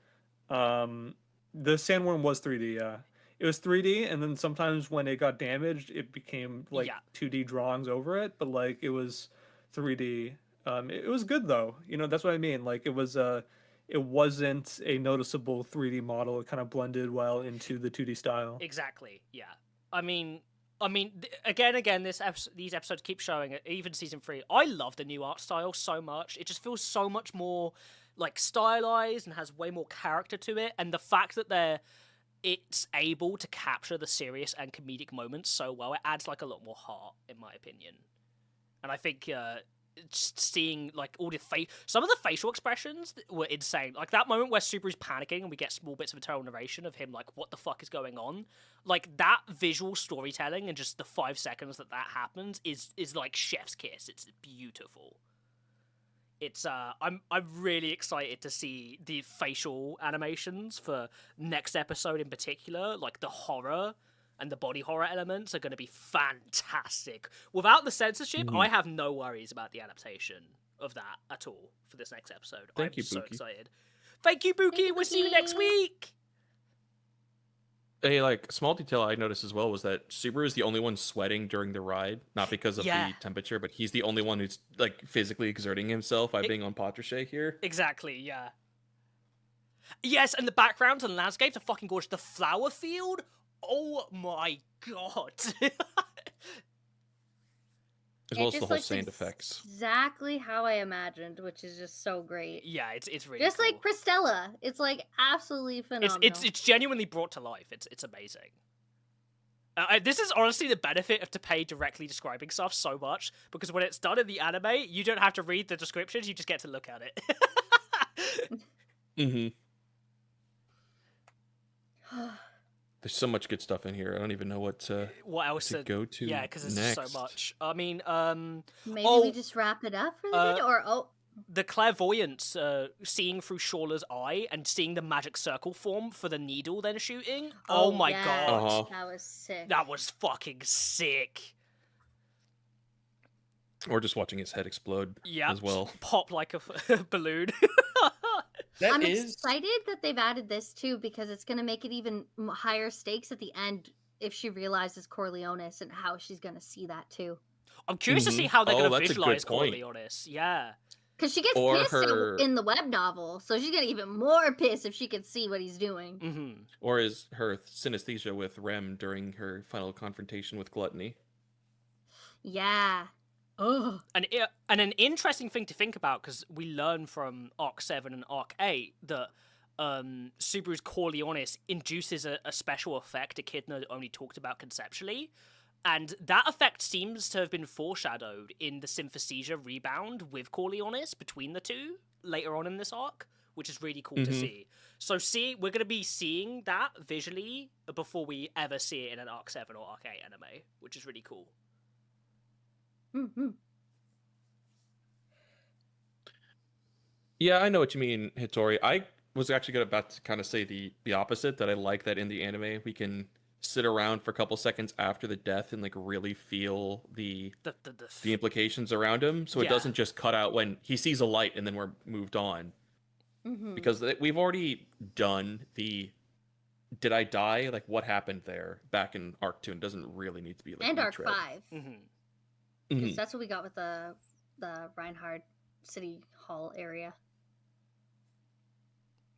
The sandworm was 3D, yeah. It was 3D, and then sometimes when it got damaged, it became like Yeah. 2D drawings over it, but like it was 3D. It was good though. That's what I mean. Like it wasn't a noticeable 3D model. It kind of blended well into the 2D style. Exactly, yeah. I mean, again, these episodes keep showing it, even Season 3. I love the new art style so much. It just feels so much more, like, stylized and has way more character to it, and the fact that it's able to capture the serious and comedic moments so well, it adds, like, a lot more heart, in my opinion. And I think just seeing, like, all the some of the facial expressions were insane. Like, that moment where Subaru's panicking and we get small bits of internal narration of him, like, what the fuck is going on? Like, that visual storytelling and just the 5 seconds that happens is like chef's kiss. It's beautiful. It's I'm really excited to see the facial animations for next episode in particular. Like, the horror and the body horror elements are going to be fantastic. Without the censorship, I have no worries about the adaptation of that at all for this next episode. Thank you, so Buki. excited. Thank you, Buki. We'll see you next Buki. week. A small detail I noticed as well was that Subaru is the only one sweating during the ride, not because of Yeah. the temperature, but he's the only one who's like physically exerting himself by being on Patrichet here. Exactly, yeah. Yes, and the backgrounds and landscapes are fucking gorgeous. The flower field? Oh my god. As well It as the just whole looks sand effects. Exactly how I imagined, which is just so great. Yeah, it's really Just cool. like Pristella. It's like absolutely phenomenal. It's genuinely brought to life. It's amazing. This is honestly the benefit of Tapei directly describing stuff so much, because when it's done in the anime, you don't have to read the descriptions, you just get to look at it. Mm-hmm. There's so much good stuff in here. I don't even know what What else to go to Yeah, because there's next. just so much. I mean, Maybe Oh, we just wrap it up for the minute, or the clairvoyance, seeing through Shawla's eye and seeing the magic circle form for the needle then shooting. Oh my yes, god. that was sick. That was fucking sick. Or just watching his head explode Yeah, as well. pop like a balloon. That I'm is excited that they've added this too because it's going to make it even higher stakes at the end if she realizes Corleones and how she's going to see that too. I'm curious to see Mhm. how they're Oh, going to that's a good visualize point. Corleones. Yeah. Because she gets Or pissed her- in the web novel, so she's going to get even more pissed if she could see what he's doing. Mm-hmm. Or is her synesthesia with Rem during her final confrontation with Gluttony? Yeah. Ugh. And an interesting thing to think about, because we learn from Arc 7 and Arc 8 that Subaru's Corleones induces a special effect Echidna only talked about conceptually. And that effect seems to have been foreshadowed in the synesthesia rebound with Corleones between the two later on in this arc, which is really cool to Mhm. see. So we're going to be seeing that visually before we ever see it in an Arc 7 or Arc 8 anime, which is really cool. Mm-hmm. Yeah, I know what you mean, Hitori. I was actually about to kind of say the opposite, that I like that in the anime we can sit around for a couple seconds after the death and like really feel the implications around him, so it Yeah. doesn't just cut out when he sees a light and then we're moved on. Mm-hmm. Because we've already done the did I die? Like what happened there back in Arc 2, and it doesn't really need to be like And Arc retread. 5. Mm-hmm. Because that's what we got with the Reinhard City Hall area.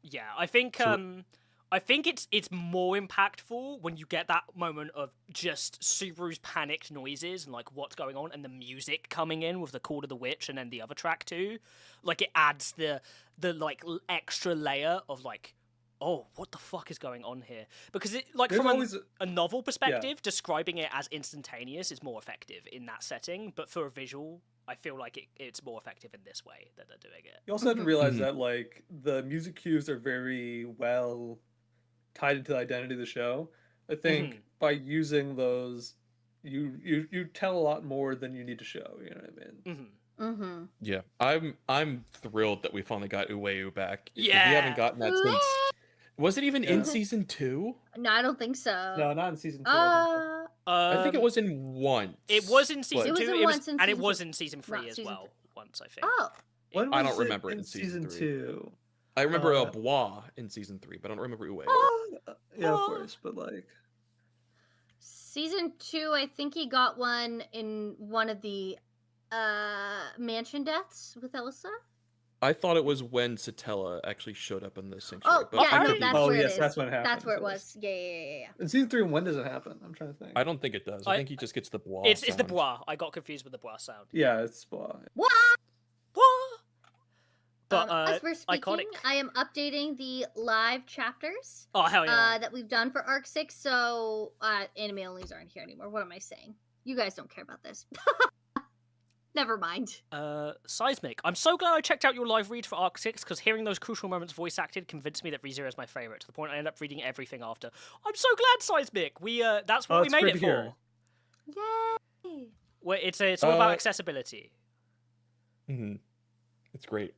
Yeah, I think it's more impactful when you get that moment of just Subaru's panicked noises and like what's going on, and the music coming in with the Call of the Witch and then the other track too. Like it adds the like extra layer of like, oh, what the fuck is going on here? Because it like There's from always a novel perspective, describing it as instantaneous is more effective in that setting, but for a visual, I feel like it's more effective in this way that they're doing it. You also have to realize Mhm. that like the music cues are very well tied into the identity of the show. I think Mhm. by using those, you tell a lot more than you need to show. You know what I mean? Mm-hmm. Mm-hmm. Yeah, I'm thrilled that we finally got Ueu back. We Yeah. haven't gotten that since. Was it even in Yeah. season 2? No, I don't think so. No, not in season 2. I I think it was in once. It was in season It was 2, in once in and it season- was in season 3 not as season well. Once I think. Oh. When I was don't remember it in in season 3. 2. I remember Uh, Bois in season 3, but I don't remember Ueu. Yeah, of course, but like Season 2, I think he got one in one of the mansion deaths with Elsa. I thought it was when Satella actually showed up in the sanctuary. Oh, but yeah, I no, could be that's wrong. where it yes, is. that's when it happened. That's where it was. Yeah. In season 3, when does it happen? I'm trying to think. I don't think it does. I think he just gets the Bois. It's the sound. Bois. I got confused with the Bois sound. Yeah, it's What? But As we're speaking, iconic. I am updating the live chapters Oh hell yeah! that we've done for Arc 6, so anime onlys aren't here anymore. What am I saying? You guys don't care about this. Never mind. Seismic. I'm so glad I checked out your live read for Arc 6 because hearing those crucial moments voice acted convinced me that ReZero is my favorite. To the point I end up reading everything after. I'm so glad, Seismic. That's what we it's made great it to hear. for. Yay! Well, it's all about Uh, accessibility. Mhm. It's great.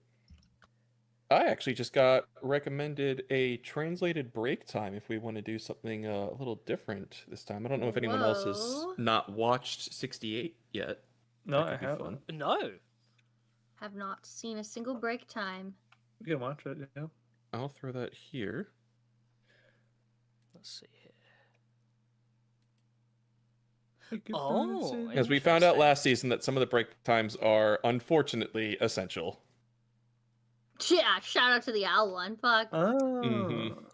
I actually just got recommended a translated break time if we want to do something a little different this time. I don't know if anyone else has Whoa. not watched 68 yet. No, That I could be haven't. fun. No. Have not seen a single break time. You can watch it, yeah. I'll throw that here. Let's see here. Oh, As we found out Interesting. last season that some of the break times are unfortunately essential. Yeah, shout out to the owl one. Fuck. Oh. Mhm.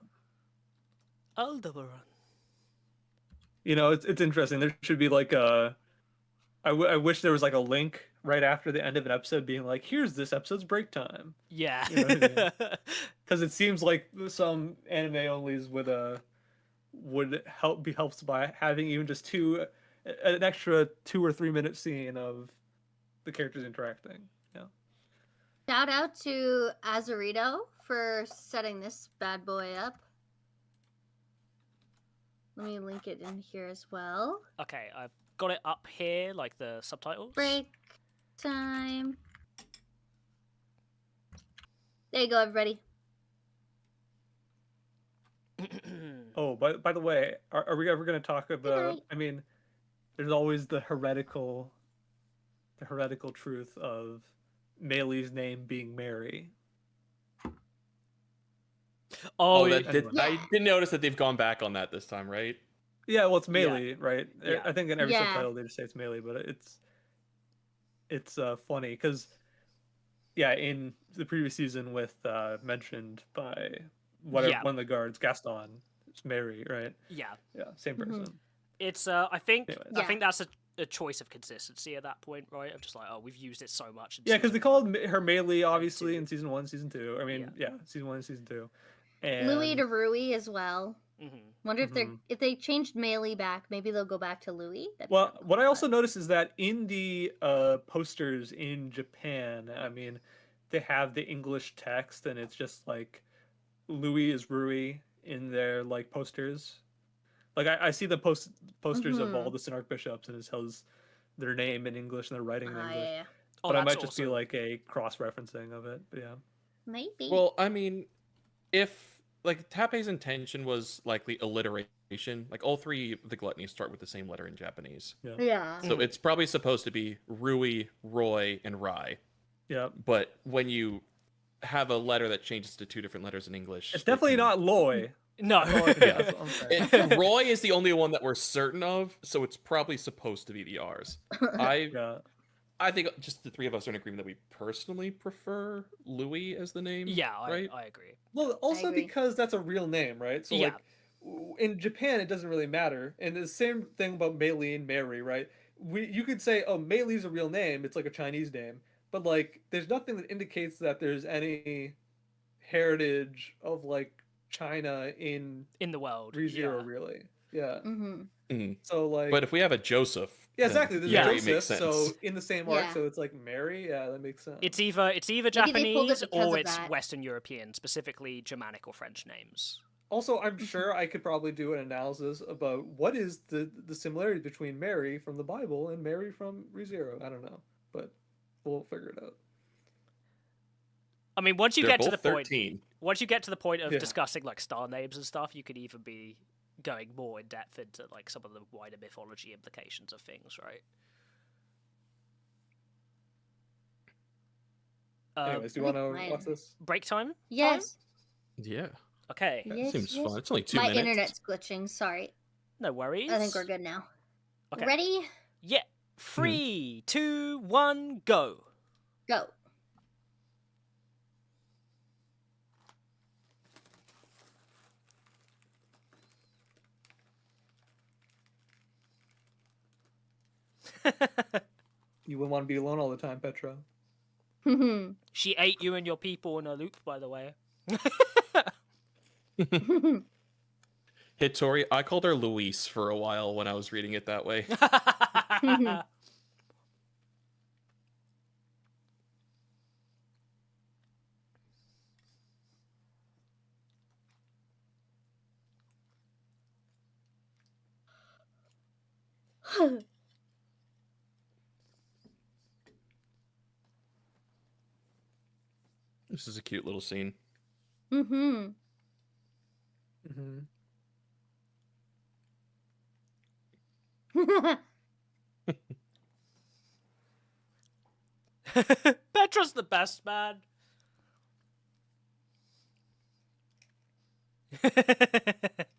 Aldebaran. You know, it's interesting. There should be like a. I wish there was like a link right after the end of an episode being like, here's this episode's break time. Yeah. You know what I Because it seems like some anime onlys would be helped by having even just an extra 2 or 3 minute scene of the characters interacting. Yeah. Shout out to Azarito for setting this bad boy up. Let me link it in here as well. Okay, I've got it up here, like the subtitles. Break time. There you go, everybody. Oh, by the way, are we ever going to talk about? night. I mean, there's always the heretical truth of Maylee's name being Mary. Oh, that did, anyway. I did notice that they've gone back on that this time, right? Yeah, well, it's Maylee, right? Yeah. I think in every Yeah. subtitle they just say it's Maylee, but it's funny because yeah, in the previous season with mentioned by whatever Yeah. one of the guards, Gaston, it's Mary, right? yeah. Yeah, same person. It's I think Anyways. I think that's a choice of consistency at that point, right? Of just like, oh, we've used it so much. In Yeah, because season they called one. her Maylee obviously two. in season 1, season 2. I mean, yeah, season 1 and season 2. And Louis to Rui as well. Mhm. Wonder if they changed Melee back, maybe they'll go back to Louis. That'd be well, kinda what cool, I also but- noticed is that in the posters in Japan, I mean, they have the English text, and it's just like Louis is Rui in their like posters. Like I see the posters of all the Synarch bishops, and it tells their name in English and they're writing in English. yeah. Oh, But I that's might just be awesome. like a cross referencing of it. But yeah. Maybe. Well, I mean, if like Tappei's intention was likely alliteration, like all three of the gluttonies start with the same letter in Japanese. yeah. So it's probably supposed to be Rui, Roy, and Rai. Yeah. But when you have a letter that changes to 2 different letters in English, It's it definitely can- not Loy. No. That's all I can guess. I'm saying. And Roy is the only one that we're certain of, so it's probably supposed to be the R's. Yeah. I think just the three of us are in agreement that we personally prefer Louis as the name. Yeah, right? I agree. Well, also agree. because that's a real name, right? So Yeah. like in Japan, it doesn't really matter. And the same thing about Meili and Mary, right? You could say, oh, Meili's a real name. It's like a Chinese name, but like there's nothing that indicates that there's any heritage of like China in In the world. ReZero, Yeah. really. Yeah. Mhm. So like, But if we have a Joseph, yeah, then exactly. There's Yeah. Mary Joseph, makes sense. so in the same arc, Yeah. so it's like Mary. Yeah, that makes sense. It's either they pulled it Japanese because or of it's that. Western European, specifically Germanic or French names. Also, I'm sure I could probably do an analysis about what is the similarity between Mary from the Bible and Mary from ReZero. I don't know, but we'll figure it out. I mean, once you They're get to both the point, 13. once you get to the point of Yeah. discussing like star names and stuff, you could even be going more in depth into like some of the wider mythology implications of things, right? Anyways, do you want to Fine. watch this? Break time? Yes. Yeah, Okay. Yes, seems yes. fun. It's only 2 My minutes. internet's glitching. Sorry. No worries. I think we're good now. Okay. Ready? Yeah. 3, 2, 1, go. Go. You wouldn't want to be alone all the time, Petra. She ate you and your people in a loop, by the way. Hittori, I called her Luis for a while when I was reading it that way. This is a cute little scene. Mm-hmm. Petra's the best, man.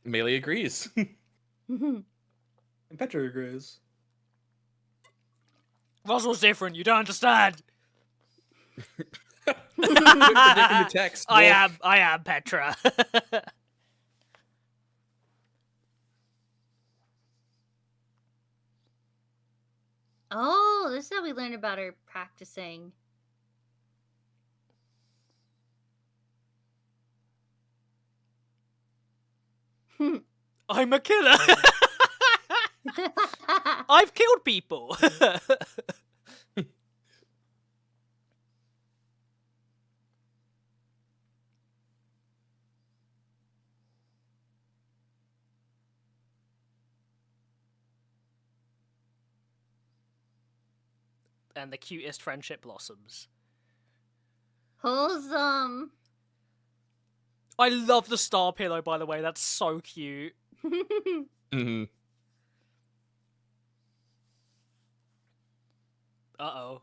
Melee agrees. And Petra agrees. Roswell's different, you don't understand. Quit predicting the text. I Wolf. am Petra. Oh, this is how we learned about her practicing. I'm a killer. I've killed people. And the cutest friendship blossoms. Wholesome. I love the star pillow, by the way. That's so cute. Hmm. Uh-oh.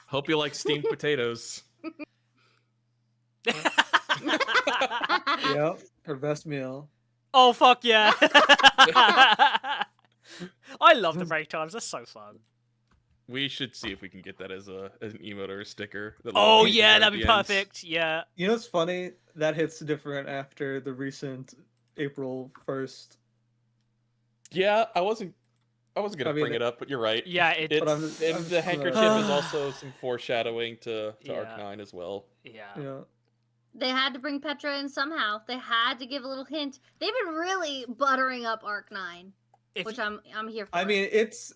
Hope you like steamed potatoes. Yep, her best meal. Oh, fuck yeah. I love the break times. That's so fun. We should see if we can get that as an emote or a sticker. That Oh, little yeah, at that'd be the end. perfect. Yeah. You know what's funny? That hits different after the recent April 1st. Yeah, I wasn't gonna I mean, bring it up, but you're right. Yeah, it- It's, But I'm and just the gonna- handkerchief is also some foreshadowing to Yeah. Arc 9 as well. Yeah. Yeah. They had to bring Petra in somehow. They had to give a little hint. They've been really buttering up Arc 9, If which I'm here for. I mean, it's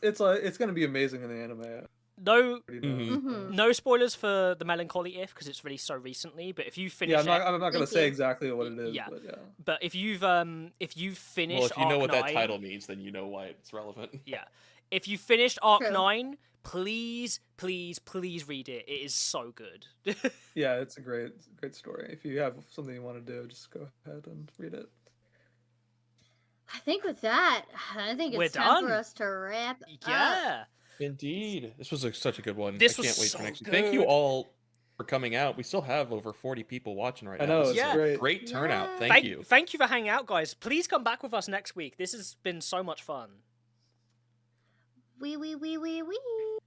gonna be amazing in the anime. no I already know. Mhm. Mhm. no spoilers for the Melancholy If because it's released so recently, but if you finish Yeah, I'm not gonna Thank say you. exactly what it is, Yeah. but yeah. but if you've finished Well, if you know Arc what 9, that title means, then you know why it's relevant. Yeah. If you finished Arc True. 9, please read it. It is so good. Yeah, it's a great story. If you have something you want to do, just go ahead and read it. I think with that, I think We're it's time for done. us to wrap up. Yeah. Indeed. This was such a good one. This I was can't wait so for next week. Thank you good. all for coming out. We still have over 40 people watching right I now. know, This it's is a great. great turnout. Yeah. Thank you. Thank you for hanging out, guys. Please come back with us next week. This has been so much fun. We.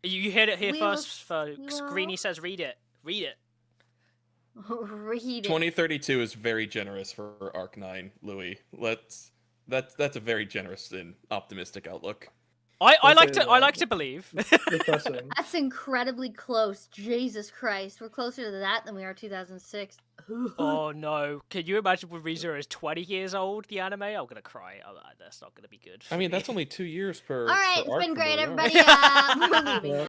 You heard it here We will first, s- folks. we will- Greenie says read it. Read it. Read it. 2032 is very generous for Arc 9, Louis. That's a very generous and optimistic outlook. I Don't like say to I that. like to believe. Depressing. That's incredibly close. Jesus Christ. We're closer to that than we are 2006. Oh no. Can you imagine when ReZero is 20 years old, the anime? I'm gonna cry. That's not gonna be good. I mean, that's only 2 years per. All right, per it's arc been from where great, we are. everybody. We're leaving Yeah. now.